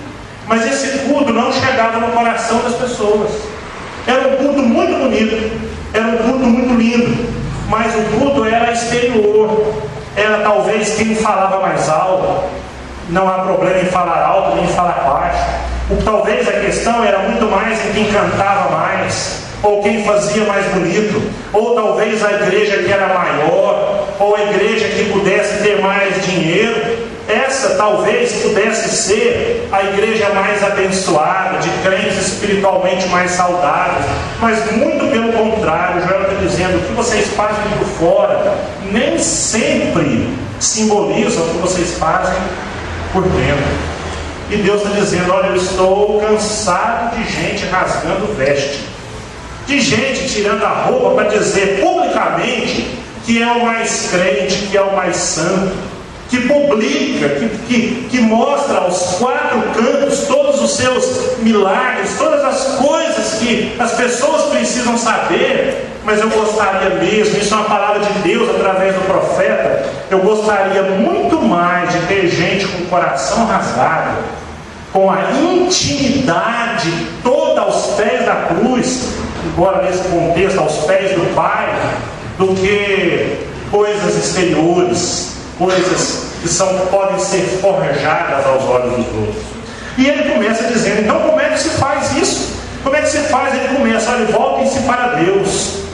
mas esse culto não chegava no coração das pessoas. Era um culto muito bonito, era um culto muito lindo, mas o culto era exterior, era talvez quem falava mais alto. Não há problema em falar alto nem em falar baixo. Talvez a questão era muito mais em quem cantava mais, ou quem fazia mais bonito, ou talvez a igreja que era maior, ou a igreja que pudesse ter mais dinheiro. Essa talvez pudesse ser a igreja mais abençoada, de crentes espiritualmente mais saudáveis, mas muito pelo contrário. Joel está dizendo: o que vocês fazem por fora nem sempre simboliza o que vocês fazem por dentro. E Deus está dizendo: olha, eu estou cansado de gente rasgando veste, de gente tirando a roupa para dizer publicamente que é o mais crente, que é o mais santo, que publica, que mostra aos quatro cantos todos os seus milagres, todas as coisas que as pessoas precisam saber. Mas eu gostaria mesmo, isso é uma palavra de Deus através do profeta, eu gostaria muito mais de ter gente com o coração rasgado, com a intimidade toda aos pés da cruz, embora nesse contexto aos pés do Pai, do que coisas exteriores, coisas que podem ser forjadas aos olhos dos outros. E ele começa dizendo: então como é que se faz isso? Como é que se faz? Ele começa: olha, voltem-se para Deus.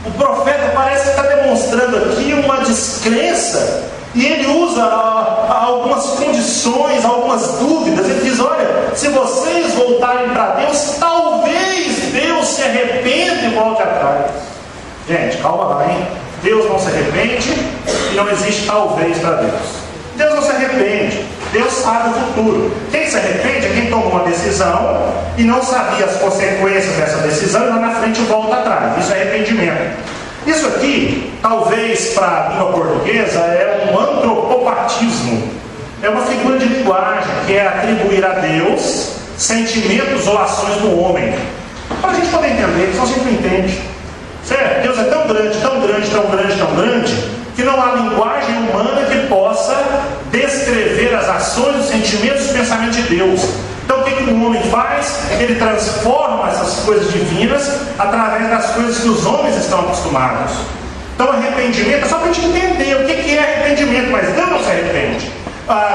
O profeta parece que está demonstrando aqui uma descrença, e ele usa algumas condições, algumas dúvidas. Ele diz: olha, se vocês voltarem para Deus, talvez Deus se arrependa e volte atrás. Gente, calma lá, hein? Deus não se arrepende e não existe talvez para Deus. Deus não se arrepende, Deus sabe o futuro. Quem se arrepende é quem tomou uma decisão e não sabia as consequências dessa decisão e lá na frente volta atrás. Isso é arrependimento. Isso aqui, talvez para a língua portuguesa, é um antropopatismo. É uma figura de linguagem que é atribuir a Deus sentimentos ou ações do homem. Para a gente poder entender, senão a gente não entende. Certo? Deus é tão grande, tão grande, tão grande, tão grande, que não há linguagem humana que possa descrever as ações, os sentimentos e os pensamentos de Deus. Então o que o homem faz? Ele transforma essas coisas divinas através das coisas que os homens estão acostumados. Então arrependimento é só para a gente entender o que é arrependimento, mas Deus não se arrepende.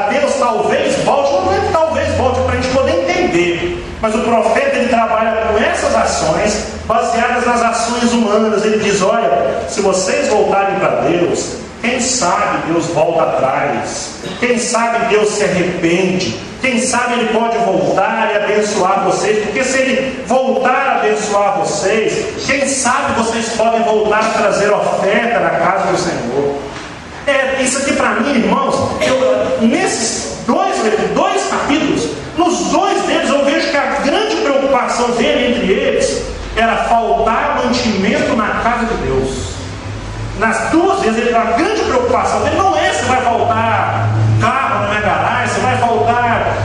Deus talvez volte, não é que talvez volte, para a gente poder entender. Mas o profeta, ele trabalha com essas ações baseadas nas ações humanas. Ele diz: olha, se vocês voltarem para Deus, quem sabe Deus volta atrás, quem sabe Deus se arrepende, quem sabe Ele pode voltar e abençoar vocês, porque se Ele voltar a abençoar vocês, quem sabe vocês podem voltar a trazer oferta na casa do Senhor. Isso aqui para mim, irmãos, nesses dois capítulos, nos dois deles eu vejo que a grande preocupação dele, entre eles, era faltar mantimento na casa de Deus. Nas duas vezes, a grande preocupação dele não é se vai faltar carro na minha garagem, se vai faltar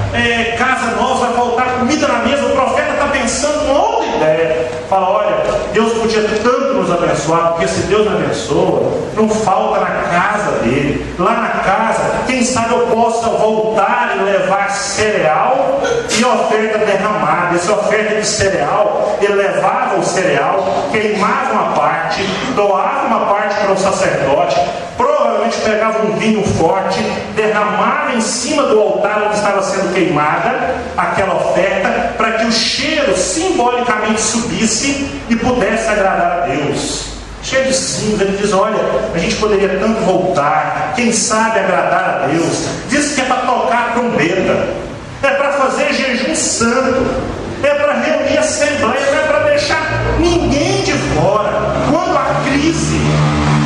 casa nova, se vai faltar comida na mesa. O profeta está pensando em outra ideia. Fala: olha, Deus podia tanto nos abençoar, porque se Deus me abençoa, não falta na casa dele. Lá na casa, quem sabe eu possa voltar e levar cereal e oferta derramada. Essa oferta de cereal, ele levava o cereal, queimava uma parte, doava uma parte para o sacerdote, provavelmente pegava um vinho forte, derramava em cima do altar onde estava sendo queimada aquela oferta, para que o cheiro simbolicamente subisse e pudesse agradar a Deus. Cheio de símbolos. Ele diz: olha, a gente poderia tanto voltar, quem sabe agradar a Deus. Diz que é para tocar a trombeta, é para fazer jejum santo, é para reunir a assembleia, não é para deixar ninguém de fora. Quando há crise,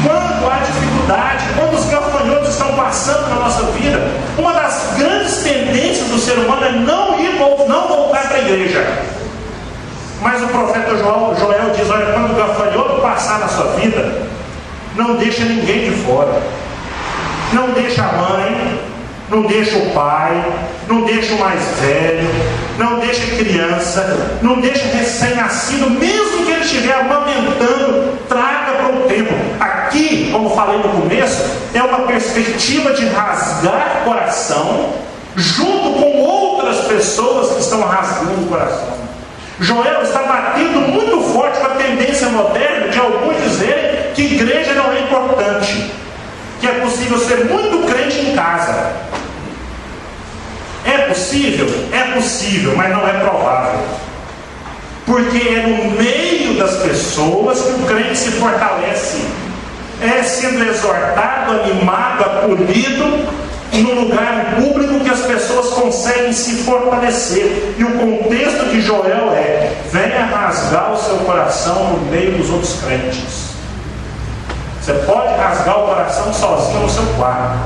quando há dificuldade, quando os gafanhotos estão passando passando na nossa vida. Uma das grandes tendências do ser humano é não voltar para a igreja. Mas o profeta Joel diz, olha, quando o gafanhoto passar na sua vida, não deixa ninguém de fora. Não deixa a mãe, não deixa o pai, não deixa o mais velho, não deixa a criança, não deixa recém-nascido, mesmo que ele estiver amamentando, traga para o templo. Aqui, como falei no começo, é uma perspectiva de rasgar o coração, junto com outras pessoas que estão rasgando o coração. Joel está batendo muito forte com a tendência moderna de alguns dizerem que igreja não é importante, que é possível ser muito crente em casa. É possível? É possível, mas não é provável. Porque é no meio das pessoas que o crente se fortalece. É sendo exortado, animado, acolhido, no lugar público que as pessoas conseguem se fortalecer. E o contexto de Joel é: venha rasgar o seu coração no meio dos outros crentes. Você pode rasgar o coração sozinho no seu quarto,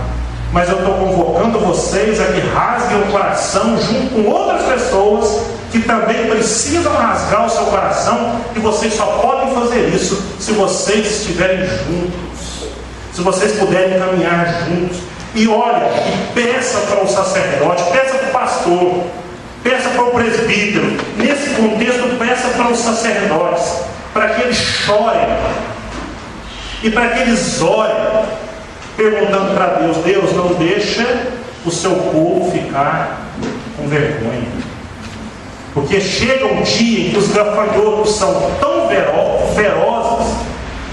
mas eu estou convocando vocês a que rasguem o coração junto com outras pessoas que também precisam rasgar o seu coração, e vocês só podem fazer isso se vocês estiverem juntos, se vocês puderem caminhar juntos. E olha, e peça para o sacerdote, peça para o pastor, peça para o presbítero, nesse contexto peça para os sacerdotes, para que eles chorem e para que eles orem, perguntando para Deus: Deus, não deixa o seu povo ficar com vergonha. Porque chega um dia em que os gafanhotos são tão ferozes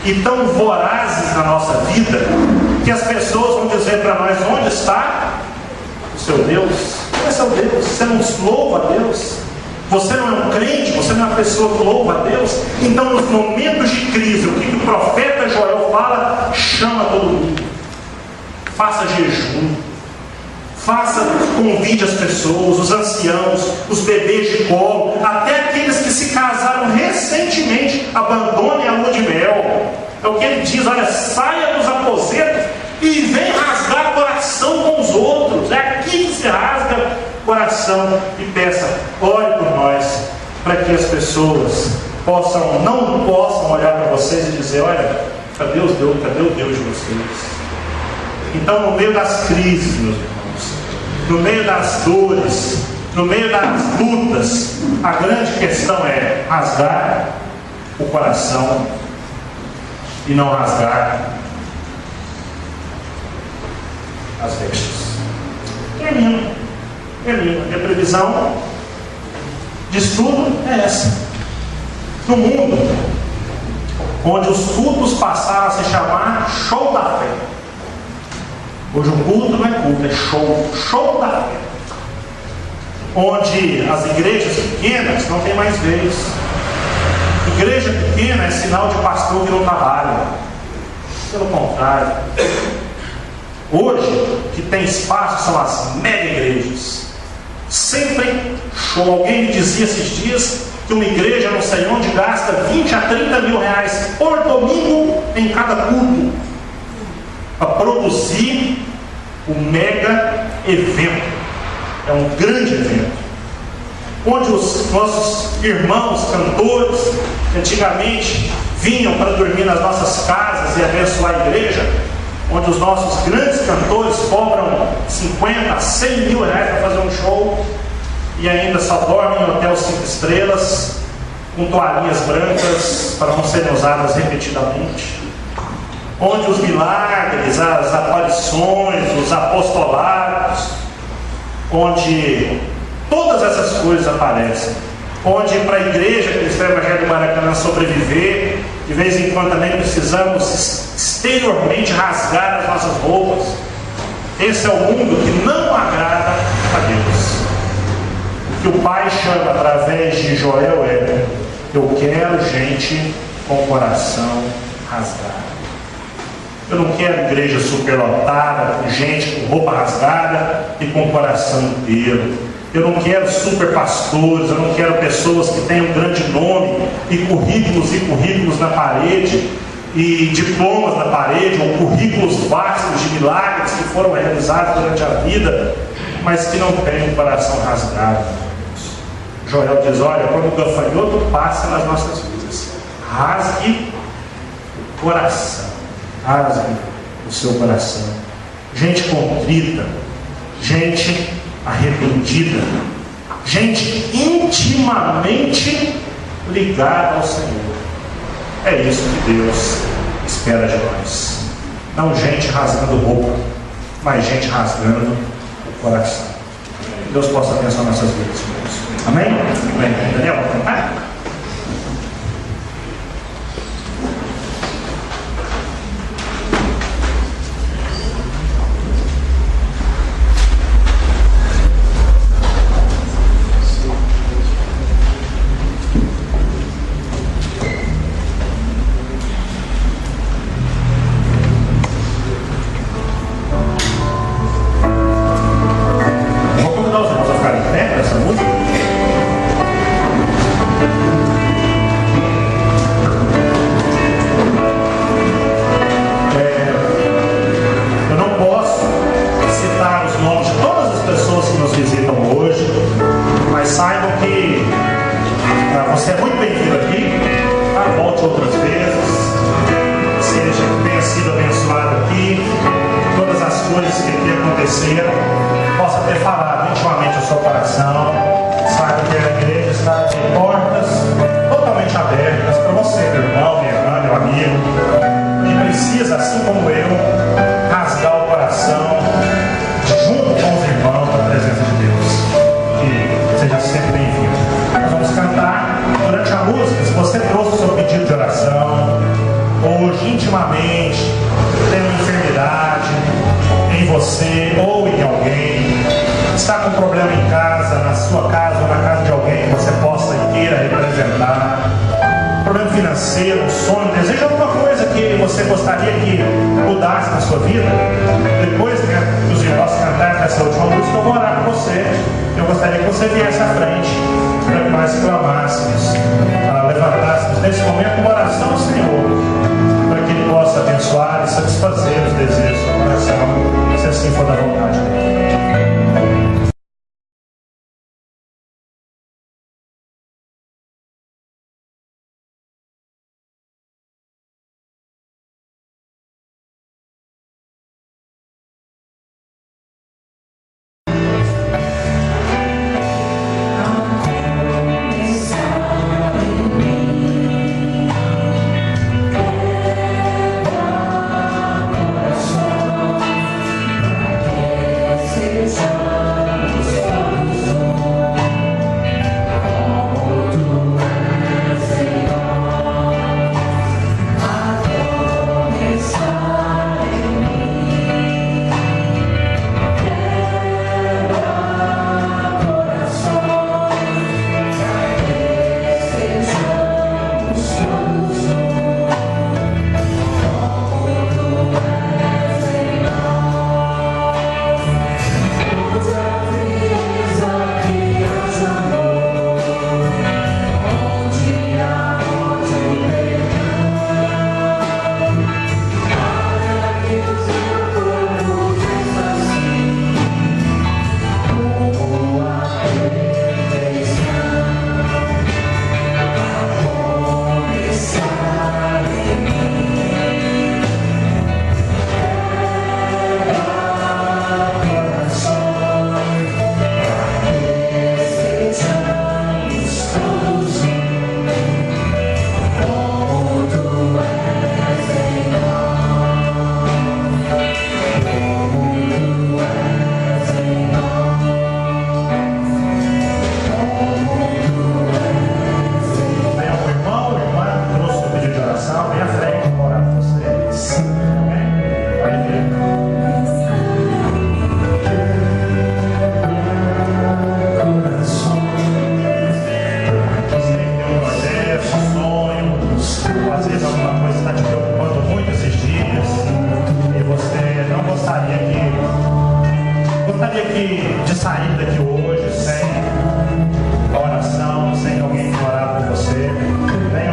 e tão vorazes na nossa vida, que as pessoas vão dizer para nós: onde está o seu Deus? Qual é seu Deus? Você não louva a Deus? Você não é um crente? Você não é uma pessoa que louva a Deus? Então, nos momentos de crise, o que o profeta Joel fala? Chama todo mundo, faça jejum, convide as pessoas, os anciãos, os bebês de colo, até aqueles que se casaram recentemente, abandonem a lua de mel. É o que ele diz: olha, saia dos aposentos e vem rasgar coração com os outros. É aqui que se rasga coração. E peça, ore por nós, para que as pessoas não possam olhar para vocês e dizer: olha, cadê o Deus de vocês? Então, no meio das crises, meus irmãos, no meio das dores, no meio das lutas, a grande questão é rasgar o coração e não rasgar as vestes. Termino. Minha previsão de estudo é essa. No mundo onde os cultos passaram a se chamar show da fé, hoje o culto não é culto, é show da fé. Onde as igrejas pequenas não tem mais vez. Igreja pequena é sinal de pastor que não trabalha. Pelo contrário, hoje o que tem espaço são as mega igrejas. Sempre show. Alguém me dizia esses dias que uma igreja, não sei onde, gasta 20 a 30 mil reais por domingo em cada culto para produzir um mega evento. É um grande evento, onde os nossos irmãos cantores antigamente vinham para dormir nas nossas casas e abençoar a igreja, onde os nossos grandes cantores cobram 50 a 100 mil reais para fazer um show e ainda só dormem em hotel 5 estrelas com toalhinhas brancas para não serem usadas repetidamente, onde os milagres, as aparições, os apostolados, onde todas essas coisas aparecem, onde para a igreja Cristã Evangélica do Maracanã sobreviver, de vez em quando também precisamos exteriormente rasgar as nossas roupas. Esse é o mundo que não agrada a Deus. O que o Pai chama através de Joel é: eu quero gente com o coração rasgado. Eu não quero igreja superlotada, com gente com roupa rasgada e com o coração inteiro. Eu não quero super pastores, eu não quero pessoas que tenham um grande nome e currículos na parede, e diplomas na parede, ou currículos vastos de milagres que foram realizados durante a vida, mas que não têm o coração rasgado. Joel diz: olha, quando o gafanhoto passa nas nossas vidas, rasgue o coração, rasgue o seu coração. Gente contrita, gente arrependida, gente intimamente ligada ao Senhor. É isso que Deus espera de nós. Não gente rasgando roupa, mas gente rasgando o coração. Que Deus possa abençoar nossas vidas com isso. Amém? Amém. Daniel, vamos cantar? Possa ter falado intimamente o seu coração. Saiba que a igreja está de portas totalmente abertas para você, meu irmão, minha irmã, meu amigo, que precisa, assim como eu, rasgar o coração junto com os irmãos na presença de Deus. Que seja sempre bem-vindo. Nós vamos cantar durante a música. Se você trouxe o seu pedido de oração hoje intimamente, tem uma enfermidade em você ou em alguém, está com um problema em casa, na sua casa ou na casa de alguém que você possa e queira representar, problema financeiro, um sonho, deseja alguma coisa que você gostaria que mudasse na sua vida, depois que os irmãos cantarem essa última música, eu vou orar por você. Eu gostaria que você viesse à frente para que nós clamássemos, levantássemos nesse momento uma oração ao Senhor, para que Ele possa abençoar e satisfazer os desejos do seu coração, se assim for da vontade dele. De sair daqui hoje sem oração, sem alguém orar por você, venha.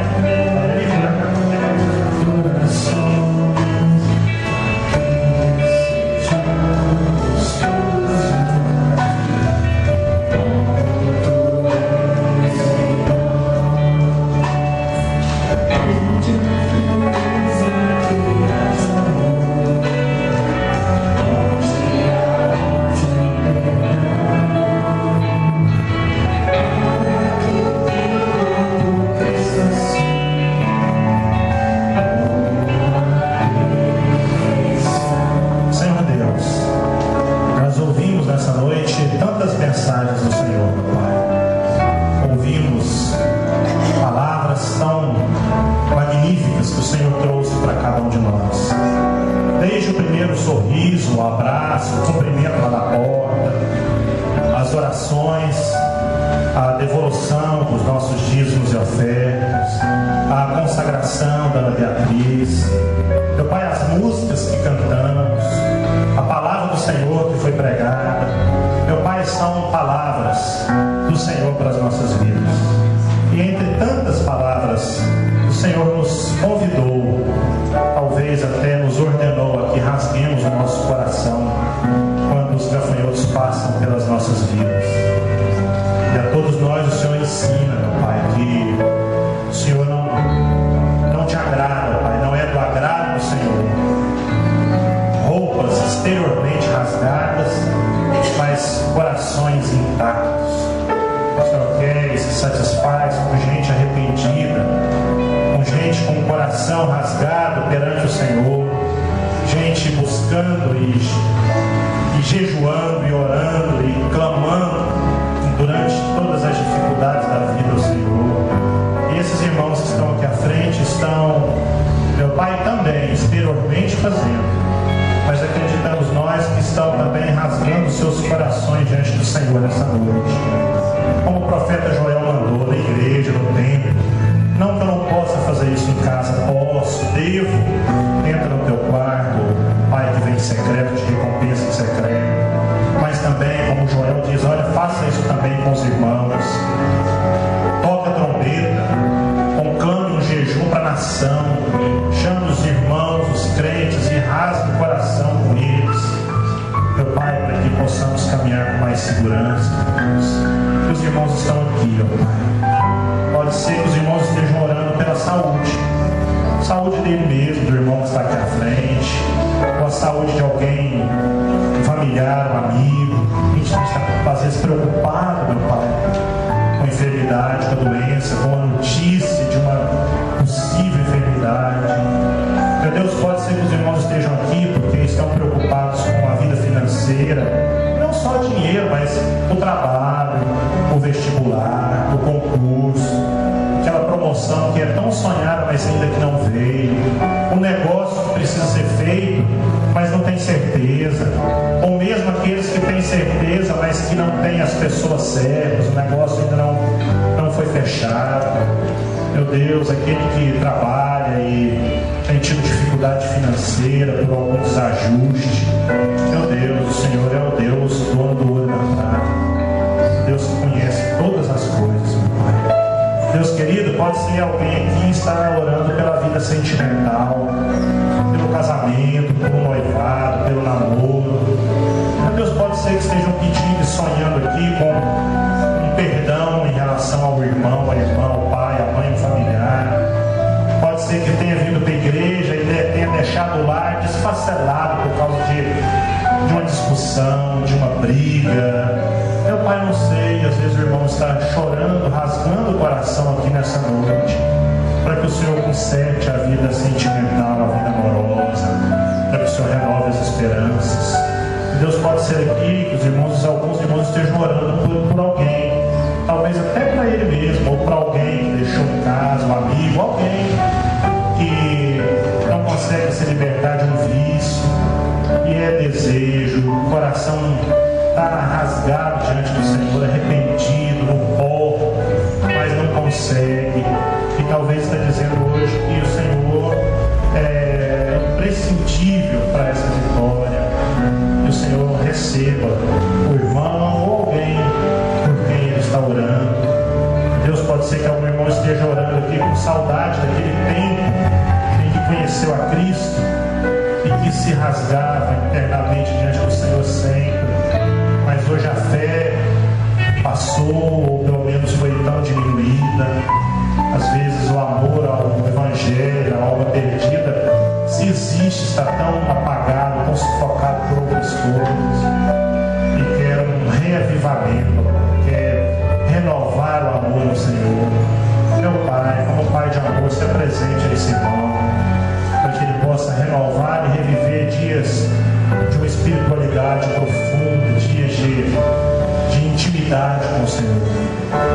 abraço, o cumprimento lá na porta, as orações, a devolução dos nossos dízimos e ofertas, a consagração da Ana Beatriz, meu Pai, as músicas que cantamos, a palavra do Senhor que foi pregada, meu Pai, são palavras do Senhor para as nossas vidas. E entre tantas palavras, o Senhor nos convidou, talvez até nos ordenou a que rasguemos o nosso coração quando os gafanhotos passam pelas nossas vidas. E a todos nós o Senhor ensina, meu Pai, que o Senhor não te agrada, Pai, não é do agrado do Senhor roupas exteriormente rasgadas, mas corações intactos. O Senhor quer e se satisfaz com gente arrependida, com gente com o coração rasgado perante o Senhor, gente buscando e jejuando e orando e clamando durante todas as dificuldades da vida ao Senhor. E esses irmãos que estão aqui à frente estão, meu Pai, também exteriormente fazendo, mas acreditamos nós que estão também rasgando seus corações diante do Senhor nessa noite. Como o profeta Joel mandou na igreja, no templo, não que eu não possa fazer isso em casa, posso, devo, entra no teu quarto, Pai que vem em secreto, te recompensa em secreto. Mas também, como Joel diz, olha, faça isso também com os irmãos. Toca a trombeta, conclame um jejum para a nação, chame os irmãos, os crentes e rasgue o coração com eles, meu Pai, para que possamos caminhar com mais segurança. Que os irmãos estão aqui, ó Pai. Pode ser que os irmãos estejam orando pela saúde dele mesmo, do irmão que está aqui à frente, ou a saúde de alguém, um familiar, um amigo. A gente está às vezes preocupado, meu Pai, com a enfermidade, com a doença, com a notícia de uma possível enfermidade. Meu Deus, pode ser que os irmãos estejam aqui porque estão preocupados com a vida financeira, não só dinheiro, mas o trabalho, o vestibular, o concurso, aquela promoção que é tão sonhada, mas ainda que não veio, o negócio que precisa ser feito, mas não tem certeza, ou mesmo aqueles que têm certeza, mas que não têm as pessoas certas, o negócio ainda não foi fechado. Meu Deus, aquele que trabalha e tem tido dificuldade financeira por algum desajuste, meu Deus, o Senhor é o Deus dono do ouro e da prata, Deus que conhece todas as coisas, meu Pai. Deus querido, pode ser alguém aqui que está orando pela vida sentimental, pelo casamento, pelo noivado, pelo namoro. Meu Deus, pode ser que estejam pedindo e sonhando aqui com um perdão em relação ao irmão, à irmã, ao pai, à mãe, ao familiar. Pode ser que tenha vindo para a igreja e tenha deixado o lar desfacelado por causa de uma discussão, de uma briga. Meu Pai, não sei, às vezes o irmão está chorando, rasgando o coração aqui nessa noite, para que o Senhor conserte a vida sentimental, a vida amorosa, para que o Senhor renove as esperanças. E Deus, pode ser aqui que os irmãos, alguns irmãos estejam orando por alguém, talvez até para ele mesmo, ou para alguém que deixou em casa, um amigo, alguém que não consegue se libertar de um vício, e é desejo, o coração está rasgado diante do Senhor, arrependido, no pó, mas não consegue, e talvez está dizendo hoje que o Senhor é imprescindível para essa vitória, que o Senhor receba o irmão ou alguém por quem ele está orando. Deus, pode ser que algum irmão esteja orando aqui com saudade daquele tempo em que conheceu a Cristo e que se rasgava internamente diante do Senhor sempre, mas hoje a fé passou, ou pelo menos foi tão diminuída. Às vezes o amor ao Evangelho, a alma perdida, se existe, está tão apagado, tão sufocado por outras coisas, e quer um reavivamento, quer renovar o amor ao Senhor. Meu Pai, como Pai de amor, se apresente a esse irmão, para que ele possa renovar e reviver dias de uma espiritualidade profunda, dias de intimidade com o Senhor.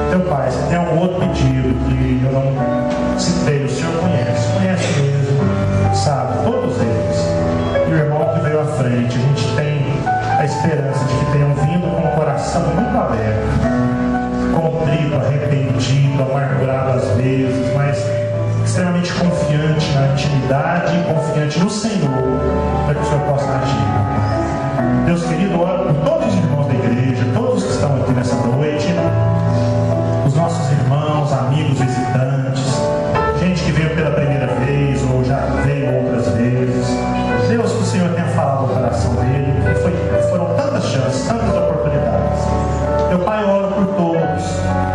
Meu Pai, se tem algum outro pedido que eu não citei, o Senhor conhece mesmo, sabe, todos eles. E o irmão que veio à frente, a gente tem esperança de que tenham vindo com o coração muito aberto, contrito, arrependido, amargurado às vezes, mas extremamente confiante na intimidade e confiante no Senhor, para que o Senhor possa agir. Deus querido, oro por todos os irmãos da igreja, todos que estão aqui nessa noite, os nossos irmãos, amigos, visitantes, gente que veio pela primeira vez ou já veio outras vezes. Deus, que o Senhor tenha falado no coração dele, porque foram tantas chances, tantas oportunidades. Meu Pai, eu oro por todos,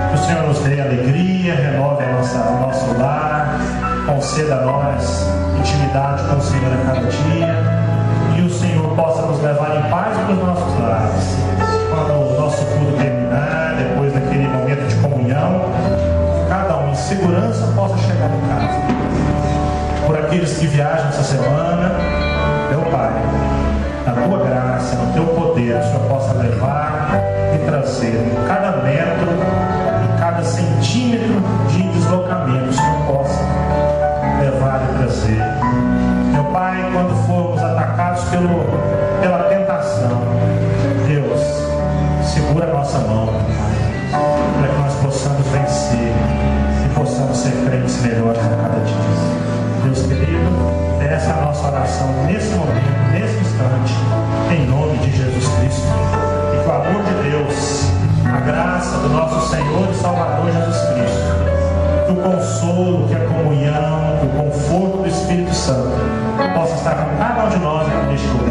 que o Senhor nos dê alegria, renove o nosso lar, conceda a nós intimidade com o Senhor a cada dia, e o Senhor possa nos levar em paz para os nossos lares. Quando o nosso culto terminar, depois daquele momento de comunhão, cada um em segurança possa chegar em casa. Por aqueles que viajam essa semana, meu Pai, na Tua graça, no Teu poder, o Senhor possa levar e trazer em cada metro, em cada centímetro de deslocamento, o Senhor possa levar e trazer. Meu Pai, quando formos atacados pela tentação, Deus, segura a nossa mão, para que nós possamos vencer e possamos ser crentes melhores a cada dia. Deus querido, essa é a nossa oração nesse momento, nesse instante, em nome de Jesus Cristo. E que o amor de Deus, a graça do nosso Senhor e Salvador Jesus Cristo, que o consolo, que a comunhão, que o conforto do Espírito Santo possa estar com cada um de nós aqui neste lugar.